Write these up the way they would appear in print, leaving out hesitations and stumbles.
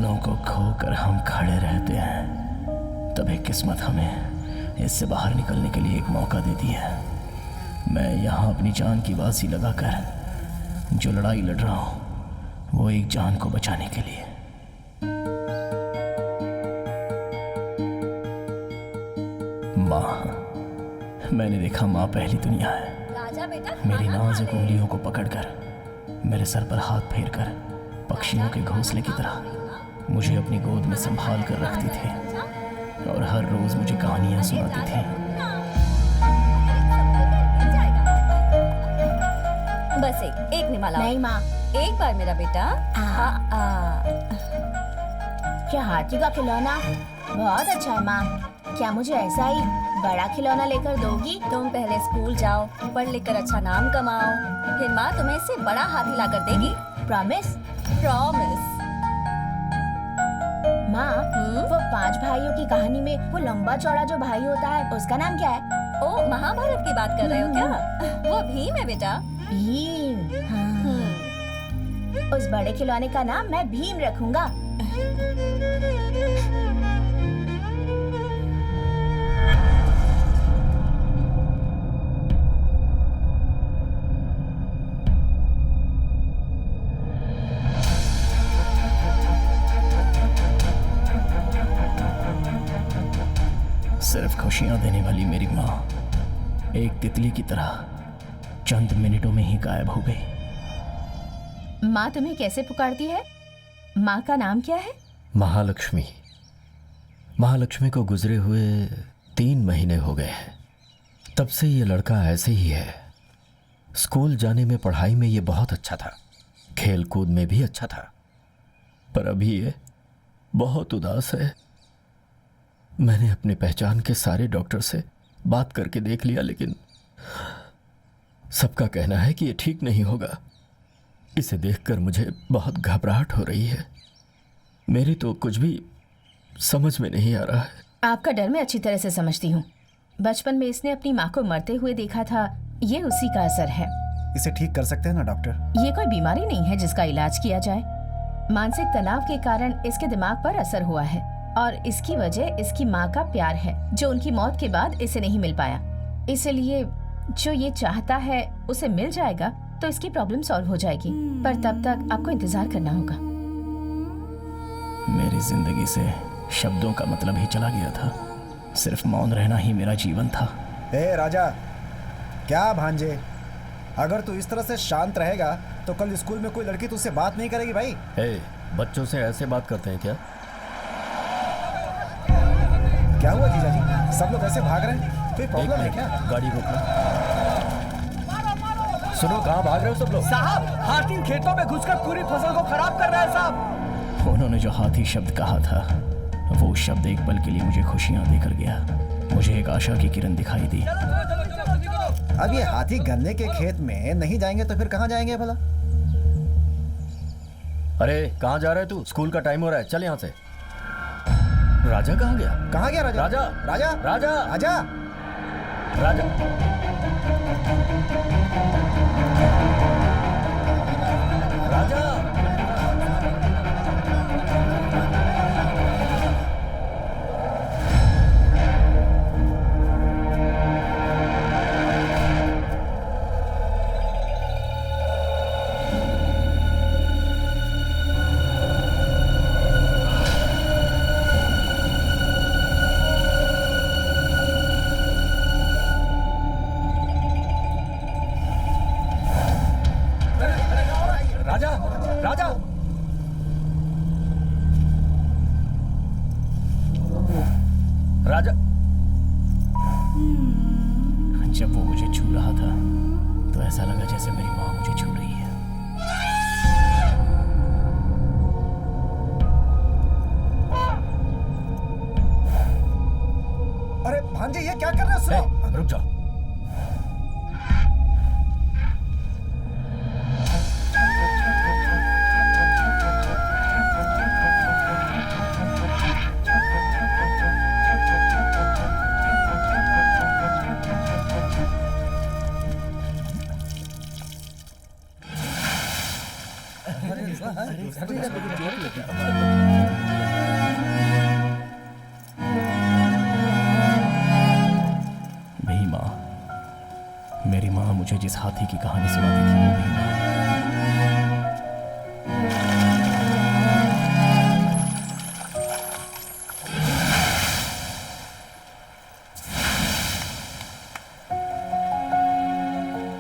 सपनों को खोकर हम खड़े रहते हैं, तभी किस्मत हमें इससे बाहर निकलने के लिए एक मौका देती है। मैं यहाँ अपनी जान की बाजी लगाकर जो लड़ाई लड़ रहा हूँ वो एक जान को बचाने के लिए। माँ, मैंने देखा माँ पहली दुनिया है। मेरी नाजुक उंगलियों को पकड़कर, मेरे सर पर हाथ फेरकर पक्षियों के घोंसले की तरह मुझे अपनी गोद में संभाल कर रखती थी और हर रोज मुझे कहानियां सुनाती थी। बस एक निमाला। नहीं माँ, एक बार मेरा बेटा। क्या हाथी का खिलौना बहुत अच्छा है माँ। क्या मुझे ऐसा ही बड़ा खिलौना लेकर दोगी? तुम पहले स्कूल जाओ, पढ़ लिख कर अच्छा नाम कमाओ, फिर माँ तुम्हें इससे बड़ा हाथी ला कर देगी। प्रॉमिस? प्रॉमिस। माँ, वो 5 भाइयों की कहानी में वो लंबा चौड़ा जो भाई होता है उसका नाम क्या है? ओ, महाभारत की बात कर रहे हो क्या? वो भीम है बेटा। भीम। हाँ। उस बड़े खिलौने का नाम मैं भीम रखूंगा। सिर्फ खुशियां देने वाली मेरी माँ एक तितली की तरह चंद मिनटों में ही गायब हो गई। माँ तुम्हें कैसे पुकारती है? माँ का नाम क्या है? महालक्ष्मी। महालक्ष्मी को गुजरे हुए 3 महीने हो गए हैं। तब से ये लड़का ऐसे ही है। स्कूल जाने में, पढ़ाई में ये बहुत अच्छा था, खेल कूद में भी अच्छा था, पर अभी ये बहुत उदास है। मैंने अपनी पहचान के सारे डॉक्टर से बात करके देख लिया, लेकिन सबका कहना है कि ये ठीक नहीं होगा। इसे देखकर मुझे बहुत घबराहट हो रही है। मेरी तो कुछ भी समझ में नहीं आ रहा है। आपका डर मैं अच्छी तरह से समझती हूँ। बचपन में इसने अपनी माँ को मरते हुए देखा था, ये उसी का असर है। इसे ठीक कर सकते हैं ना डॉक्टर? ये कोई बीमारी नहीं है जिसका इलाज किया जाए। मानसिक तनाव के कारण इसके दिमाग पर असर हुआ है और इसकी वजह इसकी माँ का प्यार है जो उनकी मौत के बाद इसे नहीं मिल पाया। इसलिए जो ये चाहता है उसे मिल जाएगा तो इसकी प्रॉब्लम सॉल्व हो जाएगी, पर तब तक आपको इंतजार करना होगा। मेरी जिंदगी से शब्दों का मतलब ही चला गया था। सिर्फ मौन रहना ही मेरा जीवन था। ए राजा, क्या भांजे, अगर तू इस तरह से शांत रहेगा तो कल स्कूल में कोई लड़की तुझसे बात नहीं करेगी भाई। बच्चों से ऐसे बात करते हैं क्या? क्या हुआ जीजाजी, सब लोग ऐसे भाग रहे हैं? कोई प्रॉब्लम है क्या? गाड़ी रोकना। सुनो, कहाँ भाग रहे हो सब लोग? साहब, हाथी खेतों में घुसकर पूरी फसल को खराब कर रहा है साहब। उन्होंने जो हाथी शब्द कहा था, वो शब्द एक पल के लिए मुझे खुशियां देकर गया। मुझे एक आशा की किरण दिखाई दी। अब ये हाथी गन्ने के खेत में नहीं जाएंगे तो फिर कहाँ जाएंगे भला? अरे कहाँ जा रहे तू? स्कूल का टाइम हो रहा है, चल यहाँ से। राजा कहाँ गया? कहाँ गया राजा? राजा, राजा, राजा, राजा, राजा। राजा, राजा। जब वो मुझे छू रहा था तो ऐसा लगा जैसे मेरी माँ मुझे छू रही है। अरे भांजे, ये क्या कर रहे हो? सुनो, रुक जाओ। अरे जिस हाथी की कहानी सुनाती थी वो भी माँ।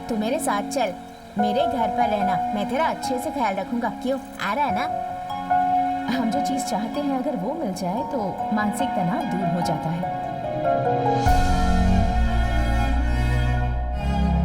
तू मेरे साथ चल, मेरे घर पर रहना, मैं तेरा अच्छे से ख्याल रखूंगा। क्यों, आ रहा है ना? हम जो चीज चाहते हैं अगर वो मिल जाए तो मानसिक तनाव दूर हो जाता है।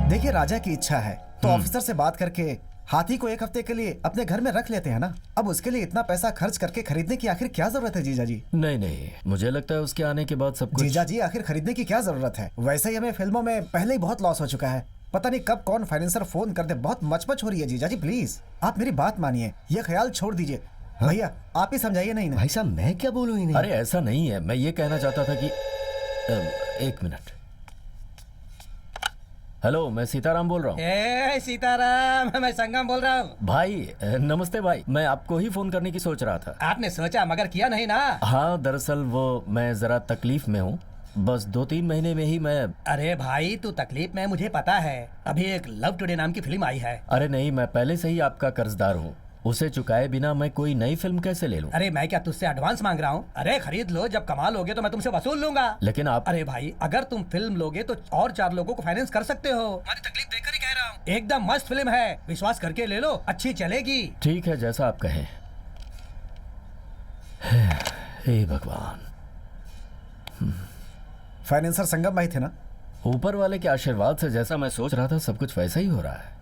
देखिए, राजा की इच्छा है तो ऑफिसर से बात करके हाथी को एक हफ्ते के लिए अपने घर में रख लेते हैं ना। अब उसके लिए इतना पैसा खर्च करके खरीदने की आखिर क्या जरूरत है जीजा जी? नहीं नहीं, मुझे लगता है उसके आने के बाद सब कुछ। जीजा जी, आखिर खरीदने की क्या जरूरत है? वैसे ही हमें फिल्मों में पहले ही बहुत लॉस हो चुका है। पता नहीं कब कौन फाइनेंसर फोन कर दे। बहुत मचमच हो रही है जीजा जी, प्लीज आप मेरी बात मानिए, ये ख्याल छोड़ दीजिए। भैया आप ही समझाइए। नहीं भाई साहब, मैं क्या बोलूं इन्हें? अरे ऐसा नहीं है, मैं ये कहना चाहता था कि एक मिनट। हेलो, मैं सीताराम बोल रहा हूँ। ए सीताराम, मैं संगम बोल रहा हूँ। भाई नमस्ते भाई, मैं आपको ही फोन करने की सोच रहा था। आपने सोचा मगर किया नहीं ना? हाँ, दरअसल वो मैं जरा तकलीफ में हूँ। बस 2-3 महीने में ही मैं। अरे भाई, तू तकलीफ में, मुझे पता है। अभी एक लव टुडे नाम की फिल्म आई है। अरे नहीं, मैं पहले से ही आपका कर्जदार हूँ। उसे चुकाए बिना मैं कोई नई फिल्म कैसे ले लूं? अरे मैं क्या तुझसे एडवांस मांग रहा हूँ? अरे खरीद लो, जब कमाल लोगे तो मैं तुमसे वसूल लूंगा। लेकिन आप। अरे भाई, अगर तुम फिल्म लोगे तो और 4 लोगों को फाइनेंस कर सकते हो। हमारी तकलीफ देखकर ही कह रहा हूँ। एकदम मस्त फिल्म है, विश्वास करके ले लो, अच्छी चलेगी। ठीक है, जैसा आप कहें। हे भगवान। फाइनेंसर संगम भाई थे ना? ऊपर वाले के आशीर्वाद से जैसा मैं सोच रहा था सब कुछ वैसा ही हो रहा है।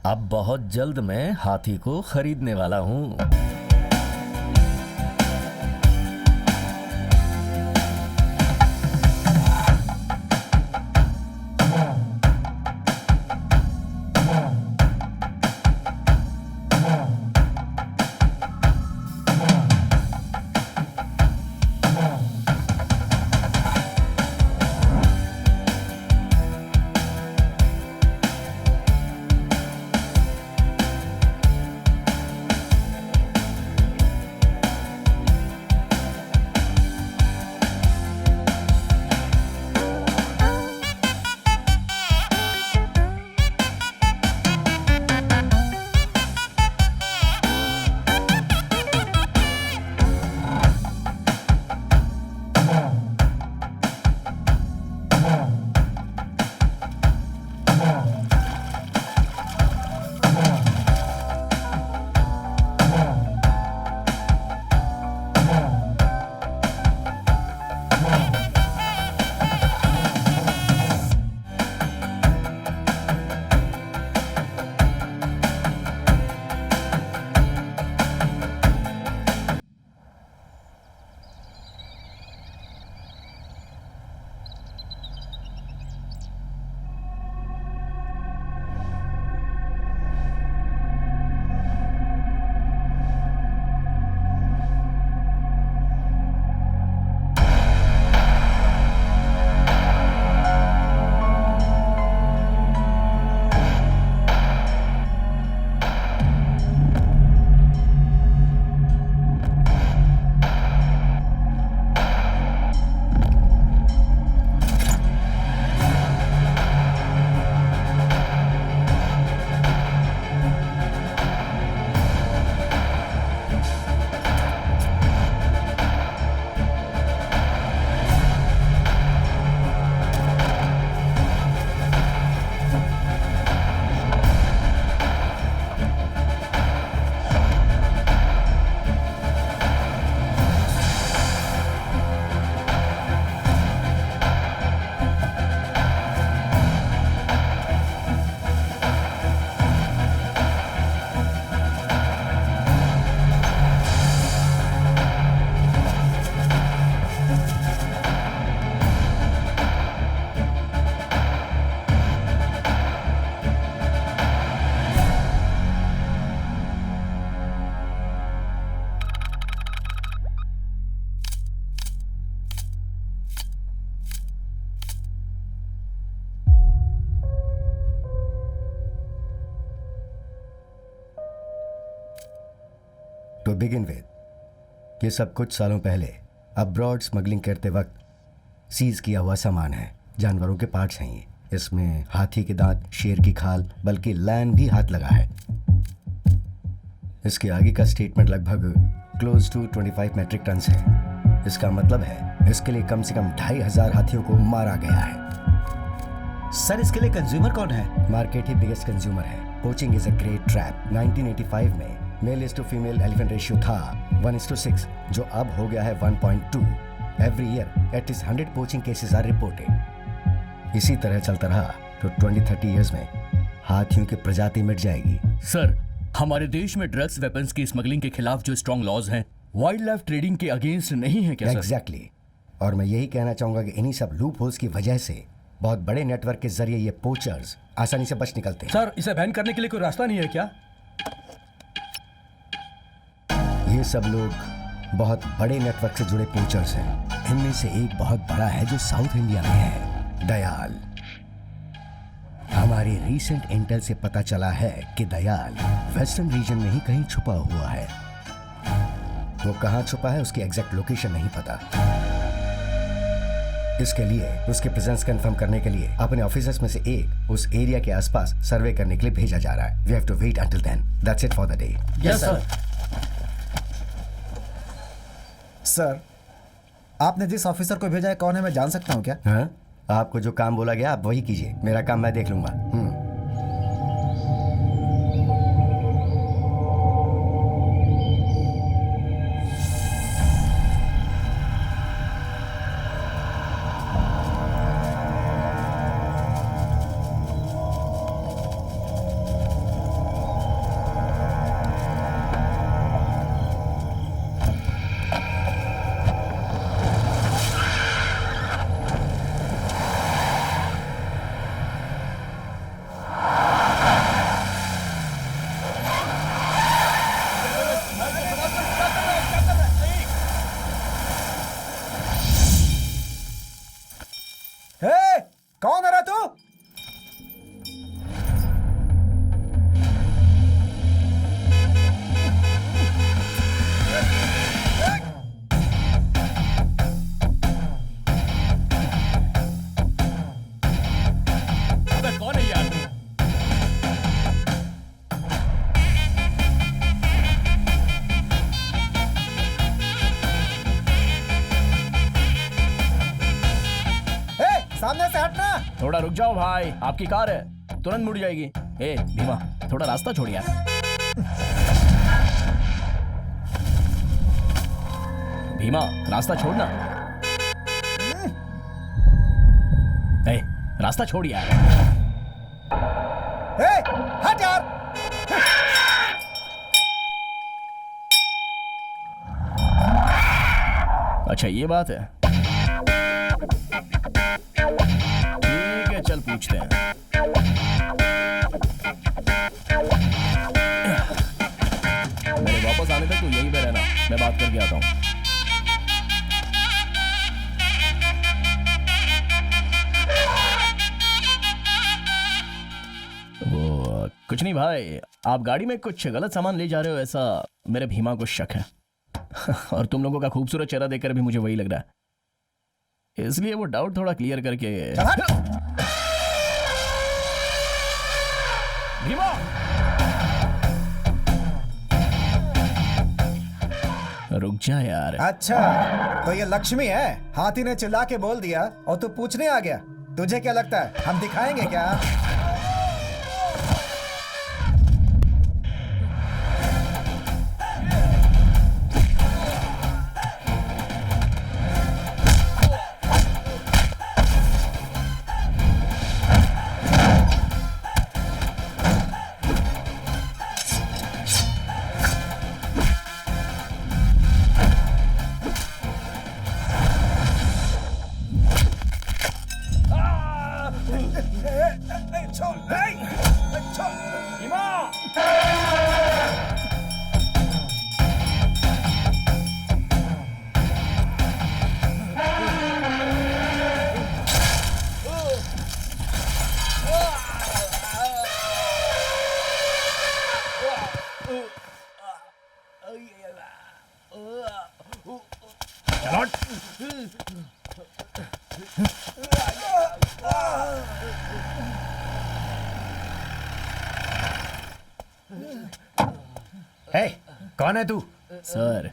अब बहुत जल्द मैं हाथी को खरीदने वाला हूँ। टू बिगिन विद, ये सब कुछ सालों पहले अब्रॉड स्मगलिंग करते वक्त सीज किया हुआ सामान है। जानवरों के पार्ट्स हैं ये। इसमें हाथी के दांत, शेर की खाल, बल्कि लैन भी हाथ लगा है। इसके आगे का स्टेटमेंट लगभग क्लोज टू 25 मेट्रिक टन है। इसका मतलब है इसके लिए कम से कम 2500 हाथियों को मारा गया है। सर इसके लिए कंज्यूमर कौन है? मार्केट ही बिगेस्ट कंज्यूमर है। Poaching is a great trap. 1985 में male is to female elephant ratio था 1:6, जो अब हो गया है 1.2। Every year at least 100 poaching cases are reported. इसी तरह चलता रहा तो 20-30 इयर्स में हाथियों की प्रजाति मिट जाएगी। सर, हमारे देश में ड्रग्स वेपन्स की स्मगलिंग के खिलाफ जो स्ट्रॉन्ग लॉज हैं, वाइल्ड लाइफ ट्रेडिंग के अगेंस्ट नहीं है क्या? एग्जैक्टली। और मैं यही कहना चाहूंगा कि इन्हीं सब लूप होल्स की वजह से बहुत बड़े नेटवर्क के जरिए ये पोचर्स आसानी से बच निकलते हैं। सर, इसे बैन करने के लिए कोई रास्ता नहीं है क्या? ये सब लोग बहुत बड़े नेटवर्क से जुड़े पोचर्स हैं। इनमें से एक बहुत बड़ा है जो साउथ इंडिया में है, दयाल। हमारी रीसेंट इंटेल से पता चला है कि दयाल वेस्टर्न रीजन में ही कहीं छुपा हुआ है। वो कहाँ छुपा है उसकी एग्जैक्ट लोकेशन नहीं पता। इसके लिए उसके प्रेजेंस कंफर्म करने के लिए अपने ऑफिसर्स में से एक उस एरिया के आसपास सर्वे करने के लिए भेजा जा रहा है। We have to wait until then. That's it for the day. Yes sir. Sir, आपने जिस ऑफिसर को भेजा है कौन है, मैं जान सकता हूँ क्या? हाँ? आपको जो काम बोला गया आप वही कीजिए, मेरा काम मैं देख लूंगा। हे, कौन है रे तू? अबे कौन है यार? सामने से हटना। थोड़ा रुक जाओ भाई, आपकी कार है, तुरंत मुड़ जाएगी। ए भीमा, थोड़ा रास्ता छोड़ यार। भीमा, रास्ता छोड़ना। ए, रास्ता छोड़ यार। हे, हट यार। अच्छा ये बात है, ठीक है चल पूछते हैं। मेरे वापस आने तक तू यहीं पे रहना, मैं बात करके आता हूँ। वो कुछ नहीं भाई, आप गाड़ी में कुछ गलत सामान ले जा रहे हो ऐसा मेरे भीमा को शक है। और तुम लोगों का खूबसूरत चेहरा देखकर भी मुझे वही लग रहा है, इसलिए वो डाउट थोड़ा क्लियर करके। भीमा, रुक जा यार। अच्छा, तो ये लक्ष्मी है? हाथी ने चिल्ला के बोल दिया और तू पूछने आ गया। तुझे क्या लगता है हम दिखाएंगे क्या? हे, कौन है तू? सर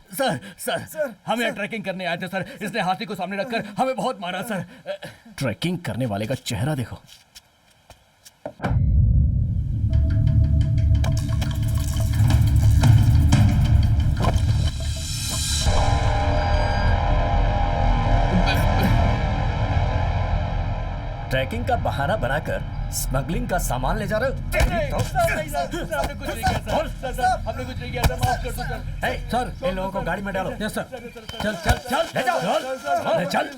सर हम यहाँ ट्रैकिंग करने आए थे सर। इसने हाथी को सामने रखकर हमें बहुत मारा सर। ट्रैकिंग करने वाले का चेहरा देखो। ट्रैकिंग का बहाना बनाकर स्मगलिंग का सामान ले जा रहे हो? हमने कुछ नहीं किया सर। हमने कुछ नहीं किया सर, माफ कर दो सर। हे, सर इन लोगों को गाड़ी में डालो। Yes sir. चल चल चल ले जाओ। ले चल।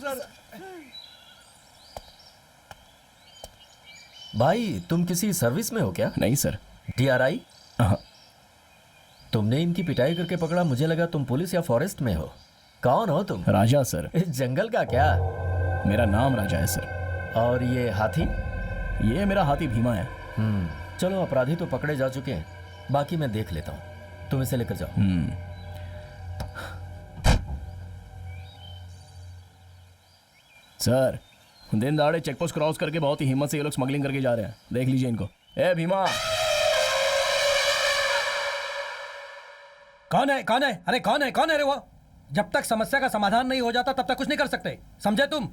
भाई तुम किसी सर्विस में हो क्या? नहीं सर। DRI? हाँ। तुमने इनकी पिटाई करके पकड़ा, मुझे लगा तुम पुलिस या फॉरेस्ट में हो। कौन हो तुम? राजा सर। इस जंगल का क्या? मेरा नाम राजा है सर। और ये हाथी? ये मेरा हाथी भीमा है। चलो अपराधी तो पकड़े जा चुके हैं, बाकी मैं देख लेता हूँ। तुम इसे लेकर जाओ। सर दिन दहाड़े चेकपोस्ट क्रॉस करके बहुत ही हिम्मत से ये लोग स्मगलिंग करके जा रहे हैं। देख लीजिए इनको। ए भीमा। कौन है कौन है? अरे कौन है कौन है रे वो? जब तक समस्या का समाधान नहीं हो जाता तब तक कुछ नहीं कर सकते, समझे तुम?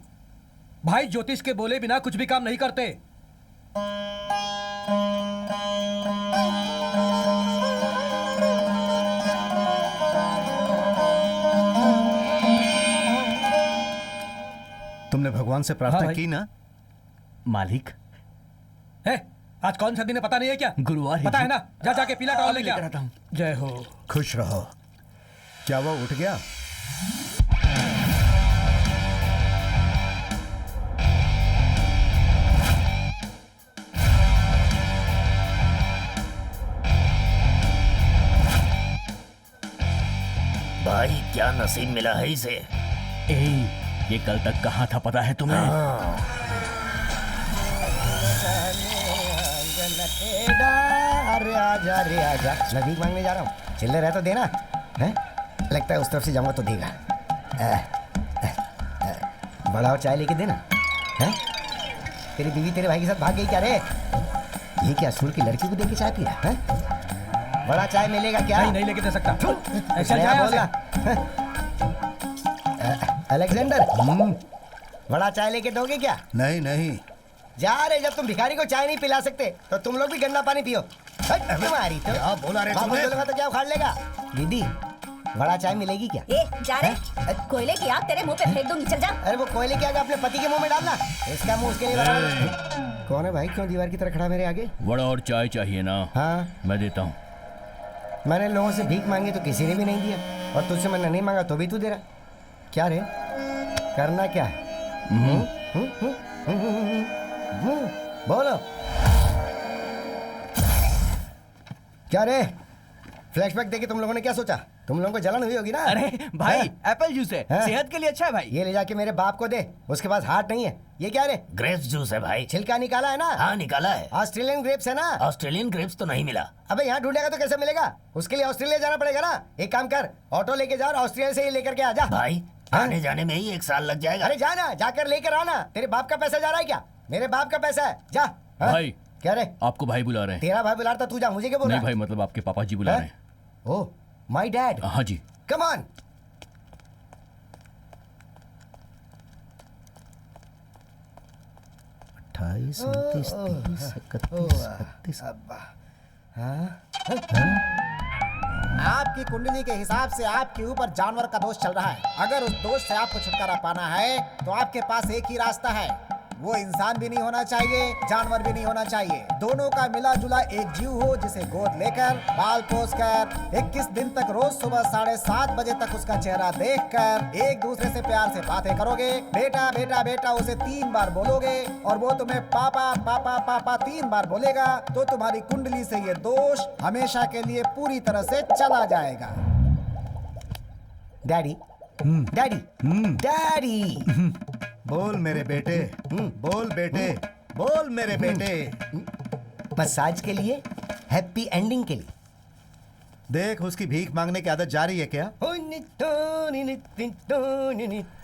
भाई ज्योतिष के बोले बिना कुछ भी काम नहीं करते। तुमने भगवान से प्रार्थना हाँ की ना? मालिक है आज कौन सा दिन है पता नहीं है क्या? गुरुवार है पता जी। है ना? जा जाके पीला टॉवल लेके लेकर आता हूँ। जय हो। खुश रहो। क्या वो उठ गया? भाई क्या नसीब मिला है इसे। ये कल तक कहाँ था पता है तुम्हें? अरे आजा रे आजा, मैं भीख मांगने जा रहा हूँ, चिल्ले रह तो देना है। लगता है उस तरफ से जाऊंगा तो देगा। बड़ा और चाय लेके देना है। तेरी बीवी तेरे भाई के साथ भाग गई क्या रे? ये क्या सूर की लड़की को देके चाय पी रहा है? बड़ा चाय मिलेगा क्या? नहीं नहीं लेके दे सकता। ऐसा बोलना। अलेक्जेंडर, बड़ा चाय लेके दोगे क्या? नहीं नहीं। जा रे, जब तुम भिखारी को चाय नहीं पिला सकते तो तुम लोग भी गंदा पानी पियो। तुम्हारी तो क्या बोला रे बाबू तूने? बोलेगा तो क्या उखाड़ लेगा? दीदी बड़ा चाय मिलेगी क्या? ए जा रे, कोयले की आग तेरे मुंह पे फेंक दूंगी, चल जा। अरे वो कोयले की आग अपने पति के मुंह में डालना, इसका मुंह उसके लिए बना। कौन है भाई, क्यों दीवार की तरह खड़ा मेरे आगे? वड़ा और चाय चाहिए ना? हाँ मैं देता हूँ। मैंने लोगों से भीख मांगी तो किसी ने भी नहीं दिया, और तुझसे मैंने नहीं मांगा तो भी तू दे रहा। क्या रे, करना क्या है? बोलो क्या रे? फ्लैशबैक देके तुम लोगों ने क्या सोचा? तुम लोगों को जलन हुई होगी ना? अरे भाई हाँ? एप्पल जूस है, हाँ? सेहत के लिए अच्छा है भाई। ये ले जाके मेरे बाप को दे, उसके पास हार्ट नहीं है। ये क्या रे? ग्रेप्स जूस है भाई। छिलका निकाला है ना? हाँ निकाला है। ऑस्ट्रेलियन ग्रेप्स है ना? ऑस्ट्रेलियन ग्रेप्स तो नहीं मिला। अबे यहाँ ढूंढेगा तो कैसे मिलेगा? उसके लिए ऑस्ट्रेलिया जाना पड़ेगा ना। एक काम कर, ऑटो लेके जा और ऑस्ट्रेलिया से ये लेकर के आ जा। भाई हाँ? आने जाने में ही 1 साल लग जाएगा। अरे जाना, जाकर लेकर आना। तेरे बाप का पैसा जा रहा है क्या? मेरे बाप का पैसा है, जा। हाँ? भाई क्या रे? आपको भाई बुला रहे हैं। तेरा भाई बुला रहा था, तू जा, मुझे क्या बोल नहीं रहा भाई, मतलब आपके पापा जी बुला है? रहे हैं। ओह माय डैड, हाँ जी। Come on. आपकी कुंडली के हिसाब से आपके ऊपर जानवर का दोष चल रहा है। अगर उस दोष से आपको छुटकारा पाना है तो आपके पास एक ही रास्ता है। वो इंसान भी नहीं होना चाहिए, जानवर भी नहीं होना चाहिए। दोनों का मिला जुला एक जीव हो, जिसे गोद लेकर, बाल पोस कर 21 दिन तक रोज सुबह 7:30 बजे तक उसका चेहरा देखकर एक दूसरे से प्यार से बातें करोगे। बेटा बेटा बेटा उसे 3 बार बोलोगे और वो तुम्हें पापा पापा पापा 3 बार बोलेगा, तो तुम्हारी कुंडली से ये दोष हमेशा के लिए पूरी तरह से चला जाएगा। डैडी डैडी डैडी, बोल मेरे बेटे, बोल बेटे, बोल मेरे बेटे। मसाज के लिए, हैप्पी एंडिंग के लिए। देख उसकी भीख मांगने की आदत जारी है क्या?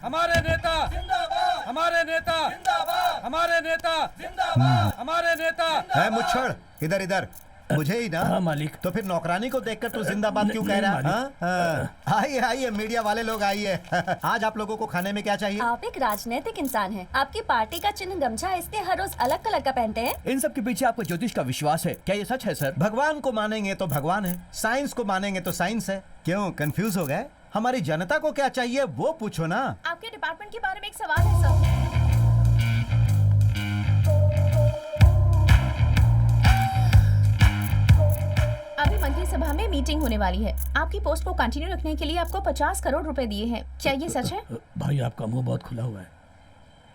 हमारे नेता जिंदाबाद, हमारे नेता जिंदाबाद, हमारे नेता जिंदाबाद, हमारे नेता। है मुच्छड़, इधर इधर। मुझे ही ना? हाँ मालिक। तो फिर नौकरानी को देखकर तू जिंदाबाद क्यों कह रहा है? आइए आइए मीडिया वाले लोग आइए। आज आप लोगों को खाने में क्या चाहिए? आप एक राजनीतिक इंसान हैं। आपकी पार्टी का चिन्ह गमछा है, इसलिए हर रोज अलग कलर का पहनते हैं। इन सब के पीछे आपको ज्योतिष का विश्वास है, क्या ये सच है सर? भगवान को मानेंगे तो भगवान है, साइंस को मानेंगे तो साइंस है। क्यों कंफ्यूज हो गए? हमारी जनता को क्या चाहिए वो पूछो ना। आपके डिपार्टमेंट के बारे में एक सवाल है सर। अभी मंत्रिसभा में मीटिंग होने वाली है। आपकी पोस्ट को कंटिन्यू रखने के लिए आपको 50 करोड़ रुपए दिए हैं, क्या ये सच है? भाई आपका मुंह बहुत खुला हुआ है।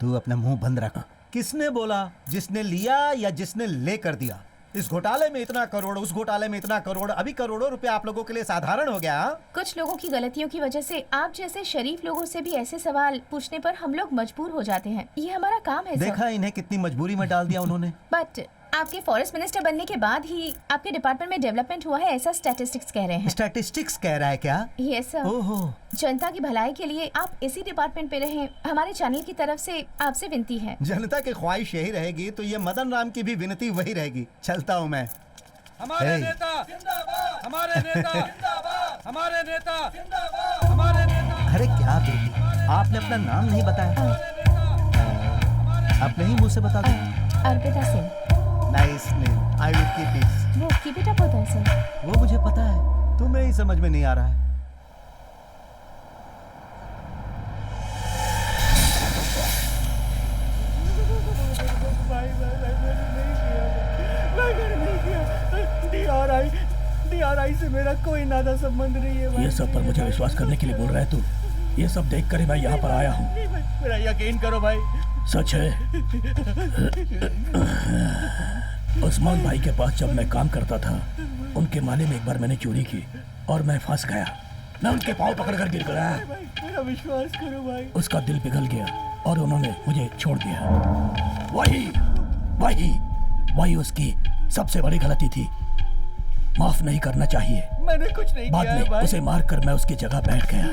तू अपना मुंह बंद रख। किसने बोला? जिसने लिया या जिसने लेकर दिया? इस घोटाले में इतना करोड़, उस घोटाले में इतना करोड़, अभी करोड़ों रुपए आप लोगों के लिए साधारण हो गया। कुछ लोगों की गलतियों की वजह से आप जैसे शरीफ लोगों से भी ऐसे सवाल पूछने पर हम लोग मजबूर हो जाते हैं। ये हमारा काम है सर। देखा इन्हें कितनी मजबूरी में डाल दिया उन्होंने। बट आपके फॉरेस्ट मिनिस्टर बनने के बाद ही आपके डिपार्टमेंट में डेवलपमेंट हुआ है, ऐसा स्टैटिस्टिक्स कह रहे हैं। स्टैटिस्टिक्स कह रहा है क्या? Yes sir. ओहो। जनता की भलाई के लिए आप इसी डिपार्टमेंट पे रहें, हमारे चैनल की तरफ से आपसे विनती है। जनता की ख्वाहिश यही रहेगी तो ये मदन राम की भी विनती वही रहेगी। चलता हूँ मैं। हमारे नेता जिंदाबाद, हमारे नेता जिंदाबाद, हमारे नेता जिंदाबाद, हमारे नेता। अरे क्या बेटी, आपने अपना नाम नहीं बताया। आप नहीं मुझ से बता दो। Arpita Singh. Nice name, I will keep it. वो कीप इट अप होता है सर। वो मुझे पता है, तुम्हें ही समझ में नहीं आ रहा है। DRI से मेरा कोई नाता संबंध नहीं है। ये सब पर मुझे विश्वास करने के लिए बोल रहा है तू? ये सब देख कर ही मैं यहाँ पर आया हूँ। मेरा यकीन करो भाई, सच है। उस्मान भाई के पास जब मैं काम करता था, उनके माले में एक बार मैंने चोरी की और मैं फंस गया। मैं उनके पाँव पकड़कर गिर गया। मेरा विश्वास करो भाई। उसका दिल पिघल गया और उन्होंने मुझे छोड़ दिया। वही उसकी सबसे बड़ी गलती थी। माफ नहीं करना चाहिए। मैंने कुछ नहीं बाद किया में भाई। उसे मारकर मैं उसकी जगह बैठ गया।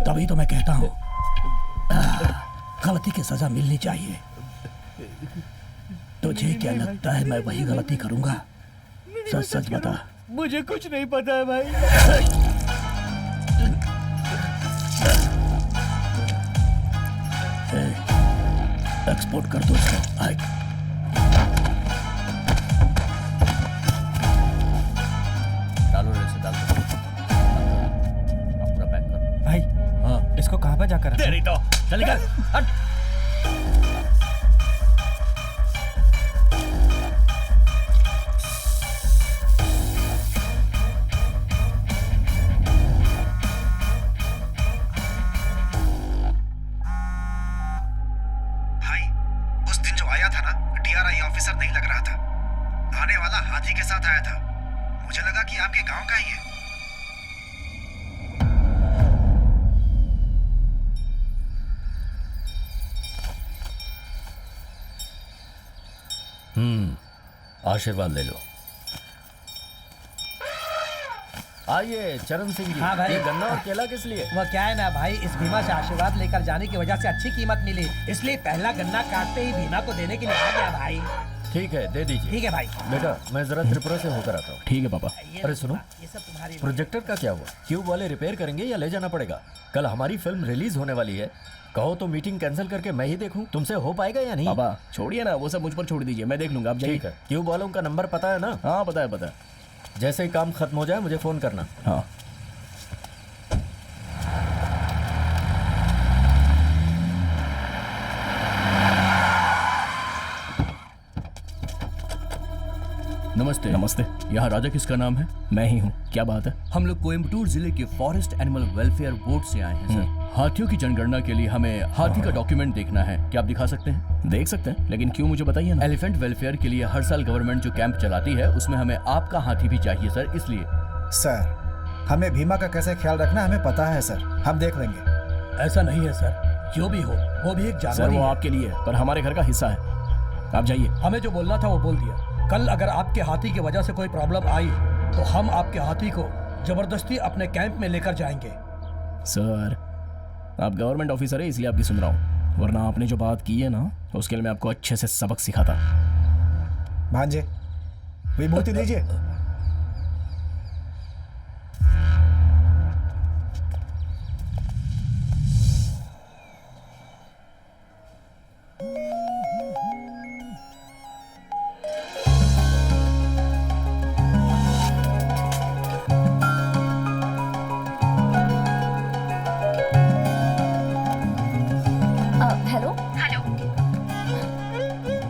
तभी तो मैं कहता हूँ गलती की सजा मिलनी चाहिए। तुझे क्या लगता है मैं वही गलती करूंगा? सच सच बता। मुझे कुछ नहीं पता है भाई। एक्सपोर्ट कर दो उसको। डालो रेसे डाल दो। पूरा पैक कर भाई। हाँ इसको कहाँ पे जाकर तेरी तो चल निकल हट। भाई उस दिन जो आया था ना, DRI ऑफिसर नहीं लग रहा था। आने वाला हाथी के साथ आया था। मुझे लगा कि आपके गांव का ही है। आशीर्वाद ले लो। आइए चरण सिंह जी। हाँ भाई। ये गन्ना और केला किस लिए? वो क्या है ना भाई, इस भीमा से आशीर्वाद लेकर जाने की वजह से अच्छी कीमत मिली, इसलिए पहला गन्ना काटते ही भीमा को देने के लिए आ गया भाई। ठीक है दे दीजिए। ठीक है भाई। बेटा मैं जरा त्रिपुरा से होकर आता हूँ। ठीक है पापा। अरे सुनो, ये सब तुम्हारी प्रोजेक्टर का क्या हुआ? क्यूब वाले रिपेयर करेंगे या ले जाना पड़ेगा? कल हमारी फिल्म रिलीज होने वाली है। कहो तो मीटिंग कैंसिल करके मैं ही देखूं। तुमसे हो पाएगा या नहीं? पापा छोड़िए ना, वो सब मुझ पर छोड़ दीजिए, मैं देख लूंगा। आप जाइए। ठीक है। क्यूब वालों का नंबर पता है ना? हाँ पता है। जैसे ही काम खत्म हो जाए मुझे फोन करना। हाँ। नमस्ते। नमस्ते। यहाँ राजा किसका नाम है? मैं ही हूँ। क्या बात है? हम लोग कोयम्बटूर जिले के फॉरेस्ट एनिमल वेलफेयर बोर्ड से आए हैं सर। हाथियों की जनगणना के लिए हमें हाथी का डॉक्यूमेंट देखना है, क्या आप दिखा सकते हैं? देख सकते हैं, लेकिन क्यों मुझे बताइए ना। एलिफेंट वेलफेयर के लिए हर साल गवर्नमेंट जो कैंप चलाती है उसमें हमें आपका हाथी भी चाहिए सर, इसलिए। सर हमें भीमा का कैसे ख्याल रखना हमें पता है सर, हम देख लेंगे। ऐसा नहीं है सर, जो भी हो वो भी एक सर जानवर ही वो है। आपके लिए है, पर हमारे घर का हिस्सा है। आप जाइए। हमें जो बोलना था वो बोल दिया। कल अगर आपके हाथी की वजह से कोई प्रॉब्लम आई तो हम आपके हाथी को जबरदस्ती अपने कैंप में लेकर जाएंगे। सर आप गवर्नमेंट ऑफिसर है इसलिए आपकी सुन रहा हूँ, वरना आपने जो बात की है ना उसके लिए मैं आपको अच्छे से सबक सिखाता। भांजे विभूति दीजिए। हेलो हेलो,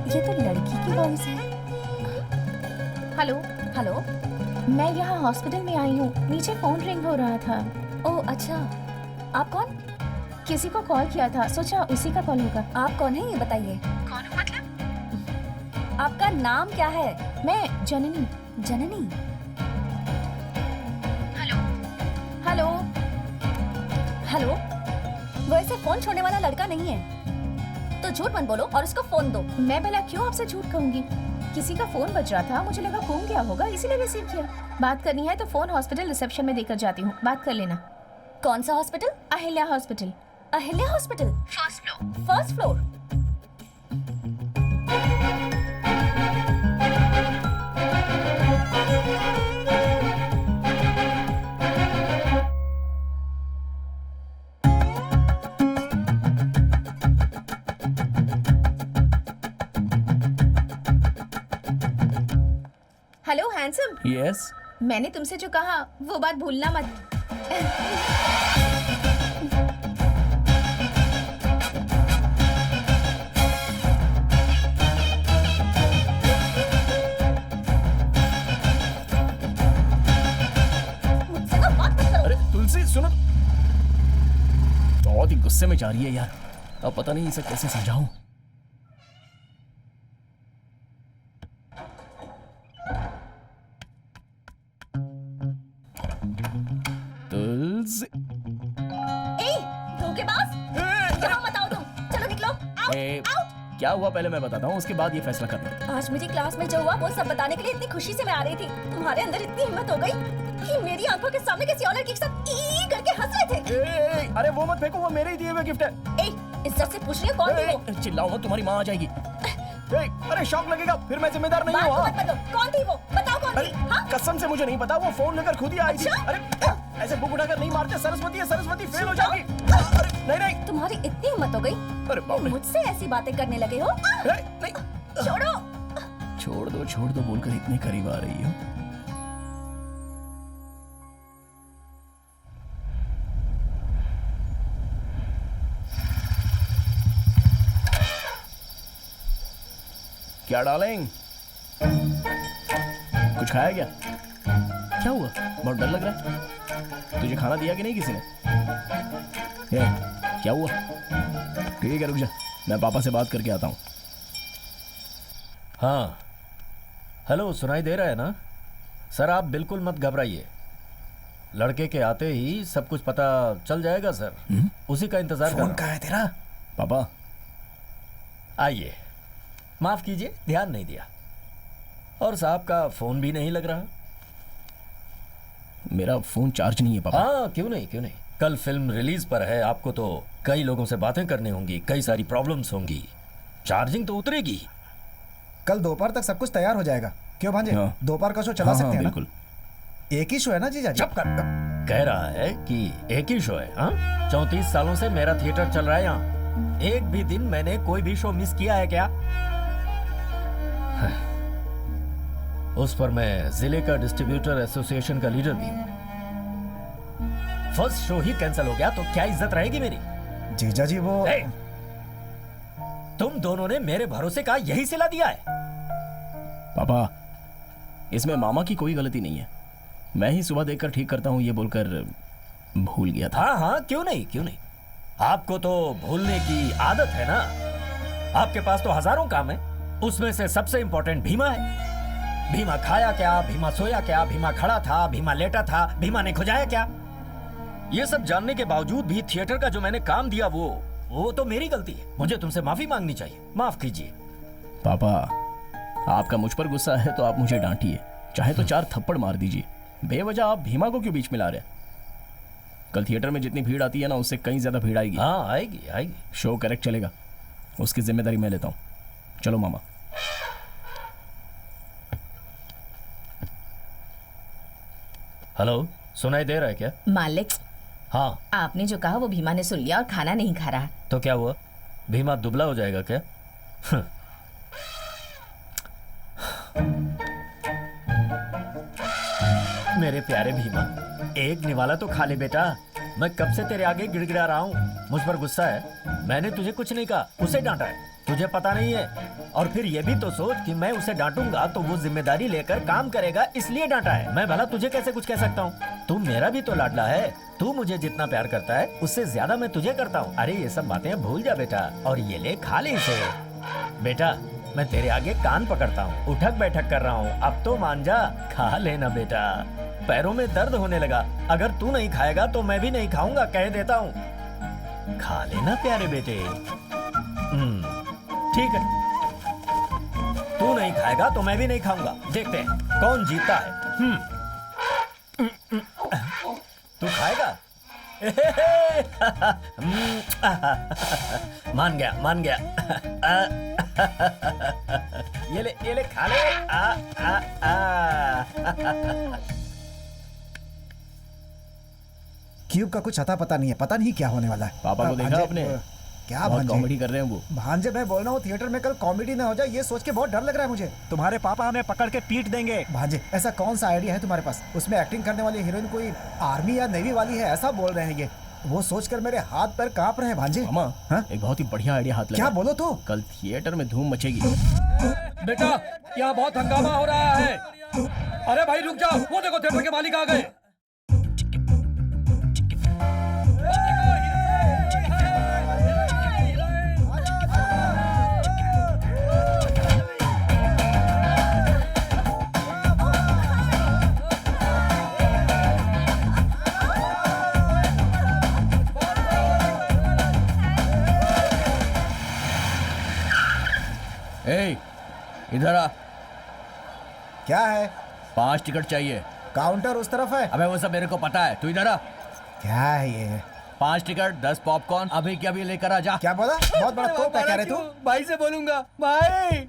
ये तो लड़की की वॉइस है। हेलो, हेलो, मैं यहाँ हॉस्पिटल में आई हूँ, नीचे फोन रिंग हो रहा था। ओह अच्छा, आप कौन? किसी को कॉल किया था, सोचा उसी का कॉल होगा। आप कौन है ये बताइए। कौन मतलब? आपका नाम क्या है? मैं जननी। जननी? हेलो हेलो हेलो, वो ऐसे फोन छोड़ने वाला लड़का नहीं है, तो झूठ मत बोलो और उसको फोन दो। मैं भला क्यों आपसे झूठ कहूंगी? किसी का फोन बज रहा था, मुझे लगा घूम गया होगा, इसीलिए रिसीव किया। बात करनी है तो फोन हॉस्पिटल रिसेप्शन में देकर जाती हूँ, बात कर लेना। कौन सा hospital? Ahilya hospital. Ahilya hospital, first floor. First floor. Hello handsome, yes. मैंने तुमसे जो कहा वो बात भूलना मत। मुझसे ना बात मत करो। अरे तुलसी सुनो, बहुत ही गुस्से में जा रही है यार, अब पता नहीं इसे कैसे समझाऊं। तुलसी, ए, धोखेबाज, यहाँ मत आओ तुम, चलो निकलो, आउट, ए, आउट। क्या हुआ पहले मैं बताता हूँ, उसके बाद ये फैसला करना। आज मेरी क्लास में जो हुआ वो सब बताने के लिए इतनी खुशी से मैं आ रही थी, तुम्हारे अंदर इतनी हिम्मत हो गई कि मेरी आंखों के सामने किसी और लड़की के साथ ई करके हंस रहे थे। अरे वो मत फेंको, वो मेरे ही दिए हुए गिफ्ट है। ए, इज्जत से पूछ रही हो कौन थी वो? चिल्लाओ मत, तुम्हारी माँ आ जाएगी। अरे शौक लगेगा, फिर मैं जिम्मेदार नहीं बात हूँ। मत बदलो, कौन थी वो? बताओ कौन अरे थी? हाँ? कसम से मुझे नहीं पता, वो फोन लेकर खुद ही आई थी। अच्छा? अरे ऐसे बुक उठाकर नहीं मारते, सरस्वती है, सरस्वती फेल हो जाएगी। अरे नहीं नहीं, तुम्हारी इतनी हिम्मत हो गई, अरे बाप रे। मुझसे ऐसी बातें करने लगे हो? नहीं, छोड़ो। छोड़ दो बोलकर इतने करीब आ रही हो। क्या डालेंगे? कुछ खाया क्या? क्या हुआ? बहुत डर लग रहा है। तुझे खाना दिया कि नहीं किसी ने? क्या हुआ? ठीक है रुक जा, मैं पापा से बात करके आता हूँ। हाँ हेलो, सुनाई दे रहा है ना? सर आप बिल्कुल मत घबराइए, लड़के के आते ही सब कुछ पता चल जाएगा सर। उसी का इंतजार फोन कर। कहाँ है तेरा? पापा आइए, माफ कीजिए ध्यान नहीं दिया। और साहब का फोन भी नहीं लग रहा। मेरा फोन चार्ज नहीं है पापा। हाँ क्यों नहीं, क्यों नहीं। कल फिल्म रिलीज पर है, आपको तो कई लोगों से बातें करनी होंगी, कई सारी प्रॉब्लम्स होंगी, चार्जिंग तो उतरेगी। कल दोपहर तक सब कुछ तैयार हो जाएगा। क्यों भांजे, हाँ। दोपहर का शो चला हाँ, सकते हैं ना? बिल्कुल। एक ही शो है ना जीजा जी? चुप कर। कह रहा है कि एक ही शो है। हाँ 34 सालों से मेरा थिएटर चल रहा है यहाँ, एक भी दिन मैंने कोई भी शो मिस किया है क्या? उस पर मैं जिले का डिस्ट्रीब्यूटर एसोसिएशन का लीडर भी हूँ। फर्स्ट शो ही कैंसिल हो गया तो क्या इज्जत रहेगी मेरी? जीजा जी वो ए, तुम दोनों ने मेरे भरोसे का यही सिला दिया है। पापा इसमें मामा की कोई गलती नहीं है, मैं ही सुबह देखकर ठीक करता हूँ ये बोलकर भूल गया था। हाँ हाँ क्यों नहीं, क्यों नहीं। आपको तो भूलने की आदत है ना। आपके पास तो हजारों काम है, उसमें से सबसे इंपॉर्टेंट भीमा है। भीमा खाया क्या, भीमा सोया क्या, भीमा खड़ा था, भीमा लेटा था, भीमा ने खुजाया क्या, ये सब जानने के बावजूद भी थिएटर का जो मैंने काम दिया वो तो मेरी गलती है। मुझे तुमसे माफी मांगनी चाहिए, माफ कीजिए। पापा आपका मुझ पर गुस्सा है तो आप मुझे डांटिए, चाहे तो 4 थप्पड़ मार दीजिए, बेवजह आप भीमा को क्यों बीच में ला रहे? कल थिएटर में जितनी भीड़ आती है ना उससे कहीं ज्यादा भीड़ आएगी। हाँ आएगी आएगी। शो करेक्ट चलेगा, उसकी जिम्मेदारी मैं लेता हूँ। चलो मामा। हेलो, सुनाई दे रहा है क्या? मालिक, हाँ। आपने जो कहा वो भीमा ने सुन लिया और खाना नहीं खा रहा। तो क्या हुआ? भीमा दुबला हो जाएगा क्या? मेरे प्यारे भीमा, एक निवाला तो खा ले बेटा। मैं कब से तेरे आगे गिड़गिड़ा रहा हूँ। मुझ पर गुस्सा है? मैंने तुझे कुछ नहीं कहा, उसे डांटा है। तुझे पता नहीं है। और फिर ये भी तो सोच कि मैं उसे डांटूंगा तो वो जिम्मेदारी लेकर काम करेगा, इसलिए डांटा है। मैं भला तुझे कैसे कुछ कह सकता हूँ? तू मेरा भी तो लाडला है। तू मुझे जितना प्यार करता है उससे ज्यादा मैं तुझे करता हूँ। अरे ये सब बातें भूल जा बेटा, और ये ले खा ले इसे। बेटा, मैं तेरे आगे कान पकड़ता हूँ, उठक बैठक कर रहा हूँ, अब तो मान जा। खा लेना बेटा। पैरों में दर्द होने लगा। अगर तू नहीं खाएगा तो मैं भी नहीं खाऊंगा, कह देता हूँ। खा लेना प्यारे बेटे। ठीक है, तू नहीं खाएगा तो मैं भी नहीं खाऊंगा। देखते हैं कौन जीतता है। तू खाएगा? मान गया, मान गया। ये ले खा ले। क्यूब का कुछ अता पता नहीं है, पता नहीं क्या होने वाला है। पापा को देखा भांजे, आपने? क्या बहुत भांजे? कॉमेडी कर रहे हैं वो। भांजे, मैं बोल रहा हूँ थिएटर में कल कॉमेडी ना हो जाए, ये सोच के बहुत डर लग रहा है मुझे। तुम्हारे पापा हमें पकड़ के पीट देंगे। भांजे, ऐसा कौन सा आइडिया है तुम्हारे पास? उसमें एक्टिंग करने वाली हीरोइन कोई आर्मी या नेवी वाली है, ऐसा बोल रहे हैं ये। वो सोचकर मेरे हाथ पैर कांप रहे हैं भांजे। मामा, हाँ? एक बहुत ही बढ़िया आइडिया हाथ लगा। क्या बोलो तो? कल थिएटर में धूम मचेगी। बेटा, यहाँ बहुत हंगामा हो रहा है। अरे भाई रुक जाओ, वो देखो थिएटर के मालिक आ गए। ए, इधर आ। क्या है? 5 टिकट चाहिए। काउंटर उस तरफ है। अबे वो सब मेरे को पता है, तू इधर आ। क्या है ये? 5 टिकट, 10 पॉपकॉर्न, अभी के अभी लेकर आ जा। क्या बोला? बहुत बड़ा तोप है, कह रहे तू? भाई से बोलूंगा। भाई,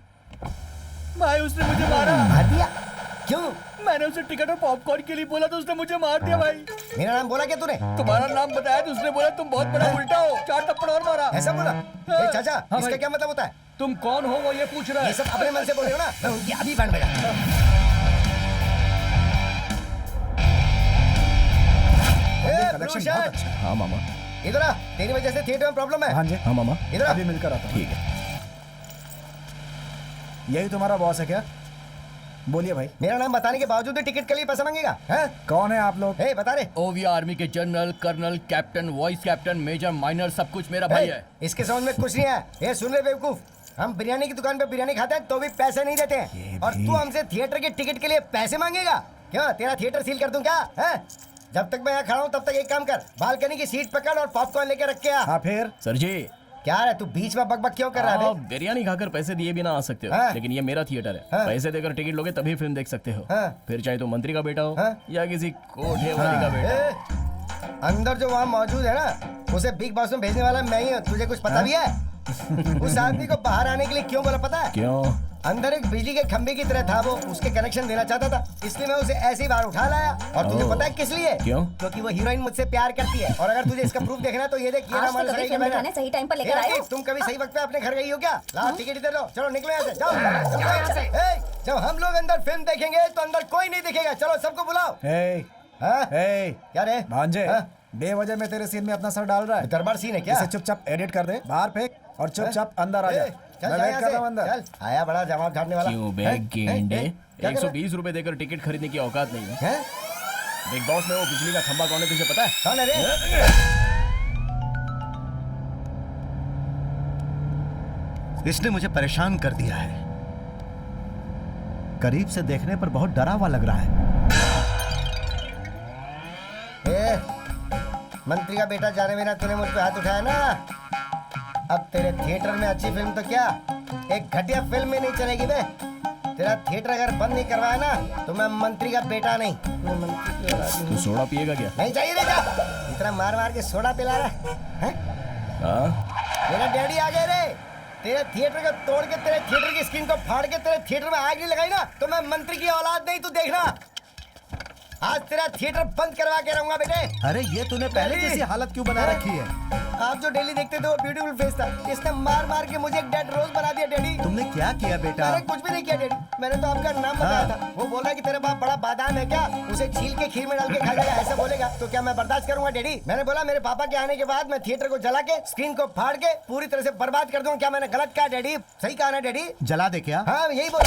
भाई उसने मुझे मारा। मार दिया? क्यों? मैंने उसे टिकट और पॉपकॉर्न के लिए बोला तो उसने मुझे मार दिया भाई। मेरा नाम बोला क्या तूने? तुम्हारा नाम बताया तो उसने बोला तुम बहुत बड़ा उल्टा हो, 4 थप्पड़ और मारा। ऐसा बोला? ए, चाचा, हाँ इसका भाई। क्या मतलब होता है? तुम कौन हो वो ये पूछ रहा ये है। सब अपने मन से बोल रहे हो ना? मैं उनकी अभी बैंड बजा। कलेक्शन बहुत अच्छा है। हाँ मामा। इधर आ, तेरी वजह से थिएटर में प्रॉब्लम है। भांजे, हाँ मामा। इधर आ। अभी मिलकर आता हूँ। ठीक है। यही तुम्हारा बॉस है क्या? बोलिए भाई। मेरा नाम बताने के बावजूद भी टिकट के लिए पैसा मांगेगा? हैं? कौन है आप लोग? ए, बता रे। ओवी आर्मी के general, colonel, captain, vice captain, major, minor, सब कुछ मेरा भाई है। इसके समझ में कुछ नहीं है। ये सुन ले बेवकूफ, हम बिरयानी की दुकान पे बिरयानी खाते हैं तो भी पैसे नहीं देते हैं, और तू हमसे थिएटर के टिकट के लिए पैसे मांगेगा? क्यों, तेरा थिएटर सील कर दूं क्या? हैं? जब तक मैं यहाँ खड़ा हूँ तब तक एक काम कर, बालकनी की सीट पकड़ और पॉपकॉर्न लेके रख के आ। हाँ फिर? सर जी, क्या है तू बीच में बकबक क्यों कर रहा है आप बे? बिरयानी खाकर पैसे दिए बिना आ सकते हो, हाँ। लेकिन ये मेरा थिएटर है। हाँ। पैसे देकर टिकट लोगे तभी फिल्म देख सकते हो। हाँ। फिर चाहे तो मंत्री का बेटा हो हाँ। या किसी कोठे वाली का बेटा। ए, अंदर जो वहाँ मौजूद है ना, उसे बिग बॉस में भेजने वाला मैं ही हूँ। तुझे कुछ पता भी है? उस आदमी को बाहर आने के लिए क्यों बोला पता है? क्यों? अंदर एक बिजली के खंभे की तरह था वो, उसके कनेक्शन देना चाहता था, इसलिए मैं उसे ऐसे ही बाहर उठा लाया। और तुझे ओह। पता है किस लिए? क्यों? क्योंकि वो हीरोइन मुझसे प्यार करती है। और अगर तुझे इसका प्रूफ देखना है तो ये देख, ये आज रहा तो हमारा कभी सगाई का फिल्म बैनर। दिखाने सही टाइम पर लेकर ए, आए हो। तुम कभी सही वक्त पे अपने घर गई हो क्या? लाओ टिकट इधर लो, चलो निकलो यहाँ से, जाओ निकलो यहाँ से। ए, जब हम लोग अंदर फिल्म देखेंगे तो अंदर कोई नहीं दिखेगा। चलो सबको बुलाओ। ए, हाँ? ए, क्या रे? भांजे, हाँ? बेवजह में तेरे सीन में अपना सर डाल रहा है। दरबार सीन है क्या? इसे चुपचाप एडिट कर दे, बाहर फेंक और चुपचाप अंदर आ जा। ए, चल मैं जा वेट यहाँ कर रहा हूँ से, अंदर। चल। आया बड़ा जवाब झाड़ने वाला। क्यों हैं? बैग गेंडे? हैं? क्या कर रहा है? 120 रुपए देकर टिकट खरीदने की औकात नहीं है। हैं? बिग बॉस में वो बिजली का खंभा कौन है तुझे पता है? कौन है रे? इसने मुझे परेशान कर दिया है। करीब से देखने पर बहुत डरा हुआ लग रहा है। ए, मंत्री का बेटा जाने बिना तूने मुझ पे हाथ उठाया ना, अब तेरे थिएटर में अच्छी फिल्म तो क्या, एक घटिया फिल्म में नहीं चलेगी बे। तेरा थिएटर अगर बंद नहीं करवाया ना तो मैं मंत्री का बेटा नहीं, मैं मंत्री की औलाद तू हूँ। सोडा पिएगा क्या? नहीं चाहिए रे जा, इतना मार मार के सोडा पिला रहा है? हाँ? मेरा डैडी आ गए रे। तेरे थिएटर को तोड़ के, तेरे थिएटर की स्क्रीन को फाड़ के तेरे थिएटर में आग नहीं लगाई ना तो मैं मंत्री की औलाद नहीं, तू देखना। आज तेरा थिएटर बंद करवा के रहूंगा बेटे। अरे ये तूने पहले जैसी हालत क्यों बना रखी है? आप जो डेली देखते थे वो ब्यूटीफुल फेस था, इसने मार मार के मुझे एक डेड रोज बना दिया डैडी। तुमने क्या किया बेटा? मैंने कुछ भी नहीं किया डैडी, मैंने तो आपका नाम बताया था। वो बोल रहा है कि तेरे बाप बड़ा बादाम है क्या, उसे छील के खीर में डाल के खा जाएगा, ऐसा बोलेगा तो क्या मैं बर्दाश्त करूंगा डैडी? मैंने बोला मेरे पापा के आने के बाद मैं थिएटर को जला के स्क्रीन को फाड़ के पूरी तरह से बर्बाद कर दूंगा। क्या मैंने गलत कहा डैडी? सही कहा ना डैडी? जला दे क्या? हाँ यही बोल।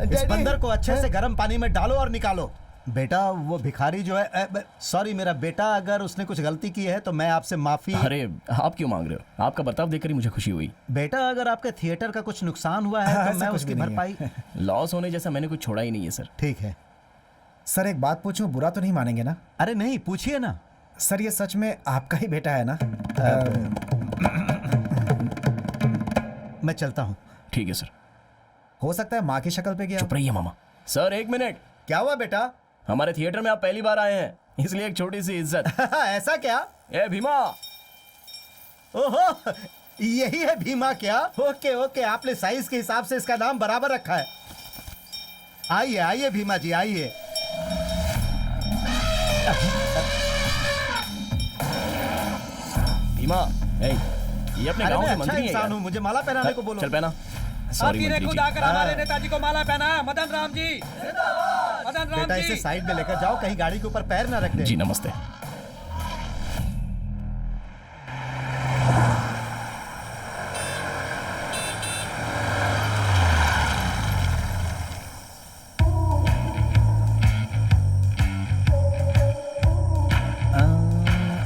इस बंदर को अच्छे से गर्म पानी में डालो और निकालो। बेटा वो भिखारी जो है, सॉरी मेरा बेटा, अगर उसने कुछ गलती की है तो मैं आपसे माफी। अरे आप क्यों मांग रहे हो? आपका बर्ताव देखकर ही मुझे खुशी हुई। बेटा अगर आपके थिएटर का कुछ नुकसान हुआ है तो मैं उसकी भरपाई। लॉस होने जैसा मैंने कुछ छोड़ा ही नहीं है सर। ठीक है सर एक बात पूछूं, बुरा तो नहीं मानेंगे ना? अरे नहीं, पूछिए ना। सर ये सच में आपका ही बेटा है ना? मैं चलता हूँ। ठीक है सर। हो सकता है माँ की शक्ल पे गया। चुप रहिए मामा। सर एक मिनट। क्या हुआ बेटा? हमारे थिएटर में आप पहली बार आए हैं, इसलिए एक छोटी सी इज्जत। ऐसा क्या? ए भीमा। ओहो यही है भीमा क्या? ओके ओके, आपने साइज के हिसाब से इसका नाम बराबर रखा है। आइए आइए भीमा जी आइए। भीमा, ये अपने गांव के अच्छा मंत्री हैं इंसान यार। हूँ, मुझे माला पहनाने को बोलो। चल पहना। आपकी ने खुद आकर हमारे नेताजी को माला पहना है। मदन राम जी, मदन राम बेटा जी। इसे साइड में लेकर जाओ, कहीं गाड़ी के ऊपर पैर ना रख दे। जी नमस्ते।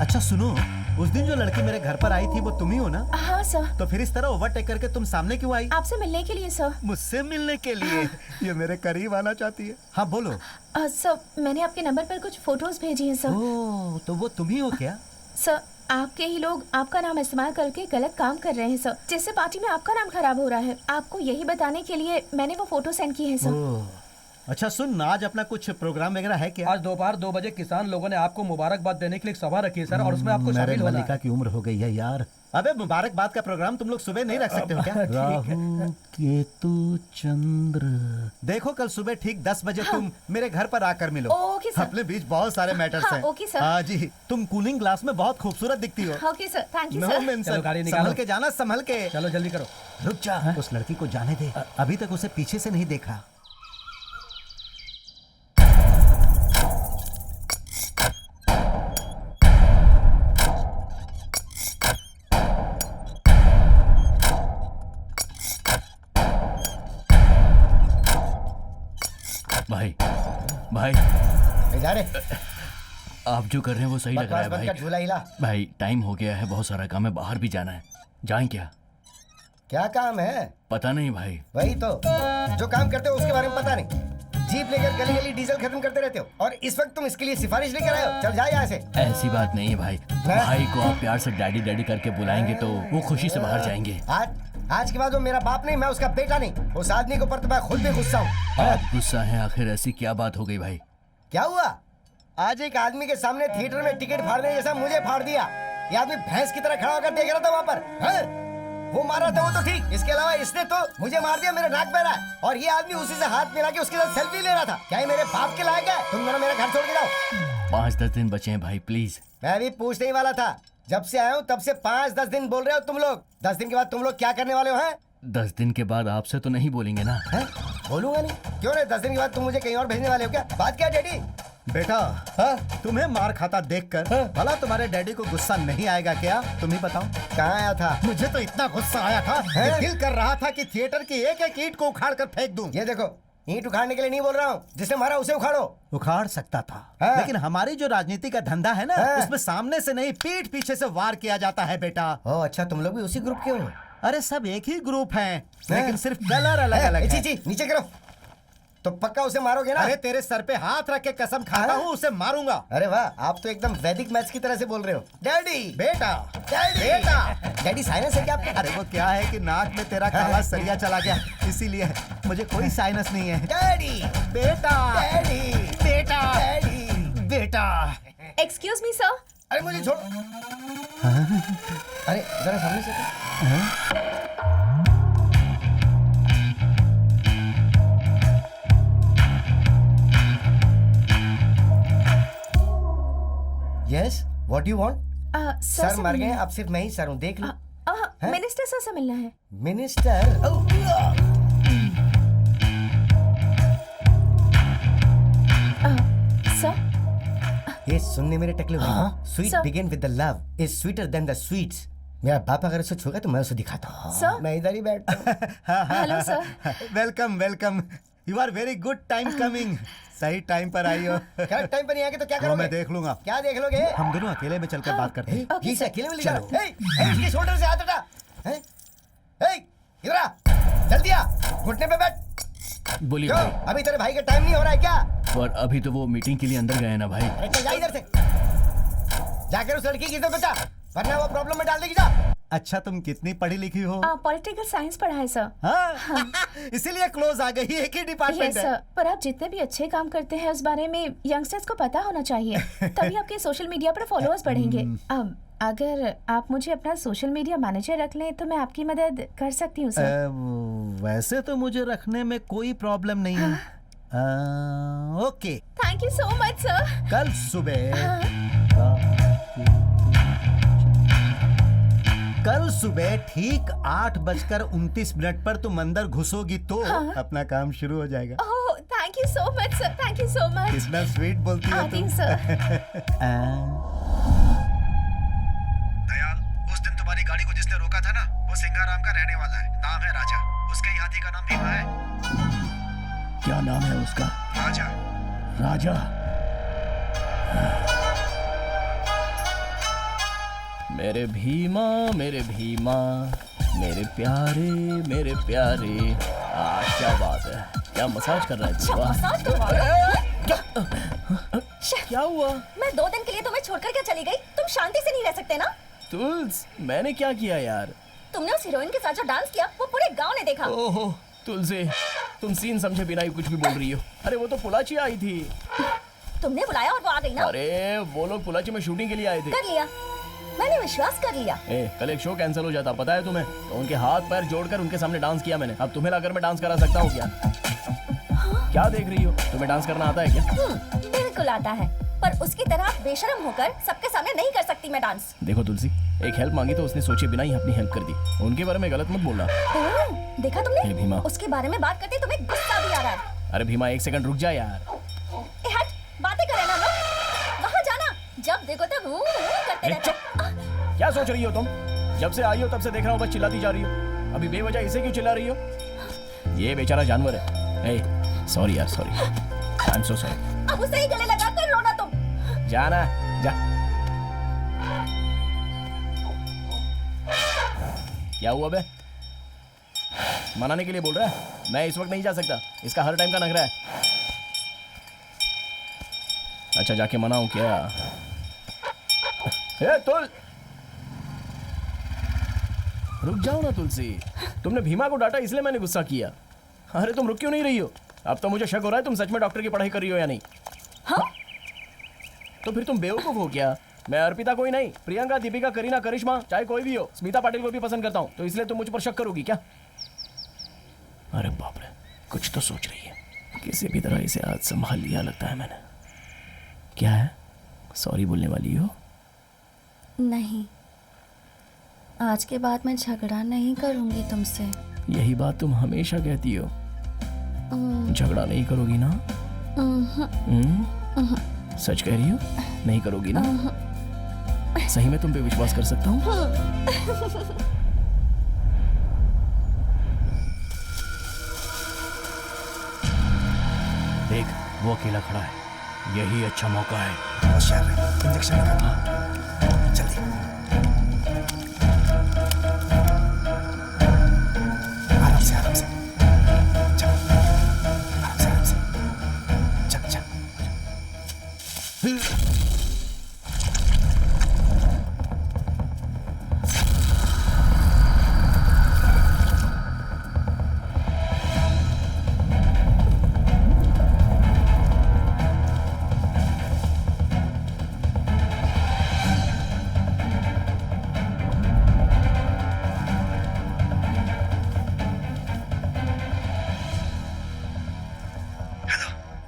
अच्छा सुनो, उस दिन जो लड़की मेरे घर पर आई थी वो तुम ही हो ना? हाँ सर। तो फिर इस तरह ओवरटेक करके तुम सामने क्यों आई? आपसे मिलने के लिए सर। मुझसे मिलने के लिए? ये मेरे करीब आना चाहती है। हाँ बोलो। सर मैंने आपके नंबर पर कुछ फोटोज भेजी हैं सर। ओह तो वो तुम ही हो क्या? सर आपके ही लोग आपका नाम इस्तेमाल करके गलत काम कर रहे हैं सर, जिससे पार्टी में आपका नाम खराब हो रहा है। आपको यही बताने के लिए मैंने वो फोटो सेंड की है सर। ओह अच्छा सुन, आज अपना कुछ प्रोग्राम वगैरह है क्या? आज दोपहर 2 बजे किसान लोगों ने आपको मुबारकबाद देने के लिए एक सभा रखी है सर, और उसमें आपको मेरे शामिल होना मलिका है। की उम्र हो गई है यार। अबे मुबारकबाद का प्रोग्राम तुम लोग सुबह नहीं रख सकते हो क्या? राहु केतु चंद्र। देखो कल सुबह ठीक 10 बजे तुम मेरे घर पर आकर मिलो। Okay sir. अपने बीच बहुत सारे मैटर्स हाँ, हैं। Okay sir. हाँ जी, तुम कूलिंग ग्लास में बहुत खूबसूरत दिखती हो। Okay sir, thank you know sir. Mention. चलो, गाड़ी निकालो। संभल के जाना, संभल के। चलो जल्दी करो। रुक जा, उस लड़की को जाने दे, अभी तक उसे पीछे से नहीं देखा। भाई भाई जा रे, आप जो कर रहे हैं वो सही लग रहा है बकवास बंद कर, भाई। झूला हिला। भाई टाइम हो गया है, बहुत सारा काम है, बाहर भी जाना है। जाएं क्या? क्या काम है? पता नहीं भाई। वही तो, जो काम करते हो उसके बारे में पता नहीं। जीप लेकर गली गली डीजल खत्म करते रहते हो, और इस वक्त तुम इसके लिए सिफारिश लेकर आए हो। चल जाए यहाँ से। ऐसी बात नहीं है भाई। भाई को आप प्यार से डैडी डैडी करके बुलाएंगे तो वो खुशी से बाहर जाएंगे। आज के बाद वो मेरा बाप नहीं, मैं उसका बेटा नहीं। उस आदमी के ऊपर तो मैं खुद भी गुस्सा हूँ। आप गुस्सा है? आखिर ऐसी क्या बात हो गई भाई? क्या हुआ? आज एक आदमी के सामने थिएटर में टिकट फाड़ने जैसा मुझे फाड़ दिया। ये आदमी भैंस की तरह खड़ा होकर देख रहा था वहाँ पर। हैं? वो मारा था वो तो ठीक, इसके अलावा इसने तो मुझे मार दिया, मेरे नाक पे रहा है। और ये आदमी उसी से हाथ मिला के उसके साथ सेल्फी ले रहा था। क्या ये मेरे बाप के लायक है? तुम दोनों मेरा घर छोड़ के जाओ। 5-10 दिन बचे हैं भाई, प्लीज। मैं भी पूछने ही वाला था, जब से आया हूँ तब से 5-10 दिन बोल रहे हो तुम लोग। 10 दिन के बाद तुम लोग क्या करने वाले हो? हैं? 10 दिन के बाद आपसे तो नहीं बोलेंगे ना? हैं? बोलूंगा नहीं, क्यों नहीं? 10 दिन के बाद तुम मुझे कहीं और भेजने वाले हो क्या? बात क्या डैडी? बेटा तुम्हें मार खाता देखकर भला तुम्हारे डैडी को गुस्सा नहीं आएगा क्या? तुम ही बताओ। कहाँ आया था? मुझे तो इतना गुस्सा आया था कि दिल कर रहा था कि थिएटर की एक एक ईंट को उखाड़ कर फेंक दूं। ये देखो, ईंट उखाड़ने के लिए नहीं बोल रहा हूँ, जिसने मारा उसे उखाड़ो। उखाड़ सकता था, लेकिन हमारी जो राजनीति का धंधा है ना, उसमें सामने से नहीं पीठ पीछे से वार किया जाता है बेटा। ओह अच्छा, तुम लोग भी उसी ग्रुप के हो? अरे सब एक ही ग्रुप हैं, लेकिन सिर्फ कलर अलग अलग है। नीचे करो। तो पक्का उसे मारोगे ना? अरे तेरे सर पे हाथ रख के कसम खाता हूँ उसे मारूंगा। अरे वाह, आप तो एकदम वैदिक मैथ्स की तरह से बोल रहे हो। डैडी बेटा, डैडी बेटा। डैडी साइनस है क्या आपको? अरे वो क्या है कि नाक में तेरा काला सरिया चला गया, इसीलिए मुझे कोई साइनस नहीं है। डैडी बेटा, डैडी बेटा, डैडी बेटा। Excuse me sir. अरे मुझे छोड़। अरे जरा सामने से। What do you want? Sir sir से मर गए, मिलना है। अब सिर्फ मैं ही सर हूँ, देख लो। हैं? मिनिस्टर सर से मिलना है। मिनिस्टर? सर ये सुनने मेरे टकले हुए, sweet Sir. Begin with the love is sweeter than the sweets. मेरा बाप अगर उसे छूगा तो मैं उसे दिखाता हूँ। Sir. मैं इधर ही बैठता हूँ। Hello sir. Welcome welcome, you are very good time coming. सही टाइम पर आई हो। क्या टाइम पर नहीं आएंगे तो क्या वो करोगे? मैं देख लूंगा। क्या देख लोगे? हम दोनों अकेले में चलकर बात करते हैं। Okay, please sir. अकेले में ले चलो। जाओ। इसके शोल्डर से हाथ हटा। हैं? इधर आ, जल्दी आ, घुटने पे बैठ। बोलिए क्यों? भाई। अभी तेरे भाई का टाइम नहीं हो रहा है क्या? पर अभी तो वो मीटिंग के लिए अंदर गए ना भाई। अरे चल जा इधर से, जाकर उस लड़की की इज्जत बचा, वरना वो प्रॉब्लम में डाल देगी। जा। अच्छा तुम कितनी पढ़ी लिखी हो? पॉलिटिकल साइंस पढ़ा है सर। हाँ? इसीलिए क्लोज आ गई, एक ही यस डिपार्टमेंट है। सर, पर आप जितने भी अच्छे काम करते हैं उस बारे में यंगस्टर्स को पता होना चाहिए, तभी आपके सोशल मीडिया पर फॉलोअर्स बढ़ेंगे। अब अगर आप मुझे अपना सोशल मीडिया मैनेजर रख लें तो मैं आपकी मदद कर सकती हूँ सर। वैसे तो मुझे रखने में कोई प्रॉब्लम नहीं है। Okay, thank you so much sir. कल सुबह ठीक 8:29 पर तुम अंदर घुसोगी तो अपना काम शुरू हो जाएगा। Oh thank you so much sir, thank you so much. कितना स्वीट बोलती हो आती तुम। हूँ सर। दयाल, उस दिन तुम्हारी गाड़ी को जिसने रोका था ना, वो सिंगाराम का रहने वाला है। नाम है राजा। उसके ही हाथी का नाम भीमा है। क्या नाम है उसका? राजा। राजा। मेरे भीमा, मेरे भीमा, मेरे प्यारे, मेरे प्यारे। क्या बात है, क्या मसाज कर रहा है? अच्छा, वाह। मसाज करवा रहे हो? क्या हुआ? मैं 2 दिन के लिए तुम्हें छोड़कर क्या चली गई? तुम शांति से नहीं रह सकते ना? तुल्स, मैंने क्या किया यार? तुमने उस हीरोइन के साथ जो डांस किया वो पूरे गांव ने देखा। ओहो तुलसी, तुम सीन समझे बिना ही कुछ भी बोल रही हो। अरे वो तो पुलाची आई थी। तुमने बुलाया और वो आ गई ना? अरे वो लोग पुलाची में शूटिंग के लिए आए थे। कर लिया, मैंने विश्वास कर लिया। कल एक शो कैंसिल हो जाता, पता है तुम्हें? तो उनके हाथ पैर जोड़कर उनके सामने डांस किया मैंने। अब तुम्हें लाकर मैं डांस करा सकता हूँ क्या? क्या देख रही हो? तुम्हें डांस करना आता है क्या? बिल्कुल आता है, पर उसकी तरह बेशर्म होकर सबके सामने नहीं कर सकती मैं डांस। देखो तुलसी, एक हेल्प मांगी तो उसने सोचे बिना ही अपनी हेल्प कर दी। उनके बारे में गलत मत बोलना। देखा हे तुमने? भीमा। उसके बारे में बात करते तुम्हें गुस्सा भी आ रहा है। अरे भीमा, एक सेकंड रुक जा यार। ए हट, बातें करें ना लोग। वहाँ जाना, जब देखो तब करते रहते हो। क्या सोच रही हो तुम? जब से आई हो तब से देख रहा हूँ बस चिल्लाती जा रही हो। अभी बेवजह इसे क्यों चिल्ला रही हो? ये बेचारा जानवर है। सॉरी यार, sorry. I am so sorry. अब उसे ही गले लगा कर रोना तुम। जाना, जा। क्या हुआ बे? मनाने के लिए बोल रहा है? मैं इस वक्त नहीं जा सकता, इसका हर टाइम का नखरा है। अच्छा जाके मनाऊं क्या? तुल, रुक जाओ ना तुलसी। तुमने भीमा को डांटा इसलिए मैंने गुस्सा किया। अरे तुम रुक क्यों नहीं रही हो? अब तो मुझे शक हो रहा है तुम सच में डॉक्टर की पढ़ाई कर रही हो या नहीं। हाँ? तो फिर तुम बेवकूफ हो क्या? मैं अर्पिता कोई नहीं, प्रियंका, दीपिका, करीना, करिश्मा, चाहे कोई भी हो, स्मिता पाटिल को भी पसंद करता हूँ। तो इसलिए तुम मुझ पर शक करोगी क्या? अरे बाप रे, कुछ तो सोच रही है। किसी भी तरह इसे आज संभाल लिया लगता है मैंने। क्या है? सॉरी बोलने वाली हो? नहीं, आज के बाद मैं झगड़ा नहीं करूंगी तुमसे। यही बात तुम हमेशा कहती हो। झगड़ा नहीं करोगी ना? सच कह रही हो? नहीं करोगी ना? सही में तुम पे विश्वास कर सकता हूँ? देख, वो अकेला खड़ा है। यही अच्छा मौका है। होशियार रहे, इंजेक्शन लगा। जल्दी। आराम से, आराम से। चल, आराम से। चल, चल।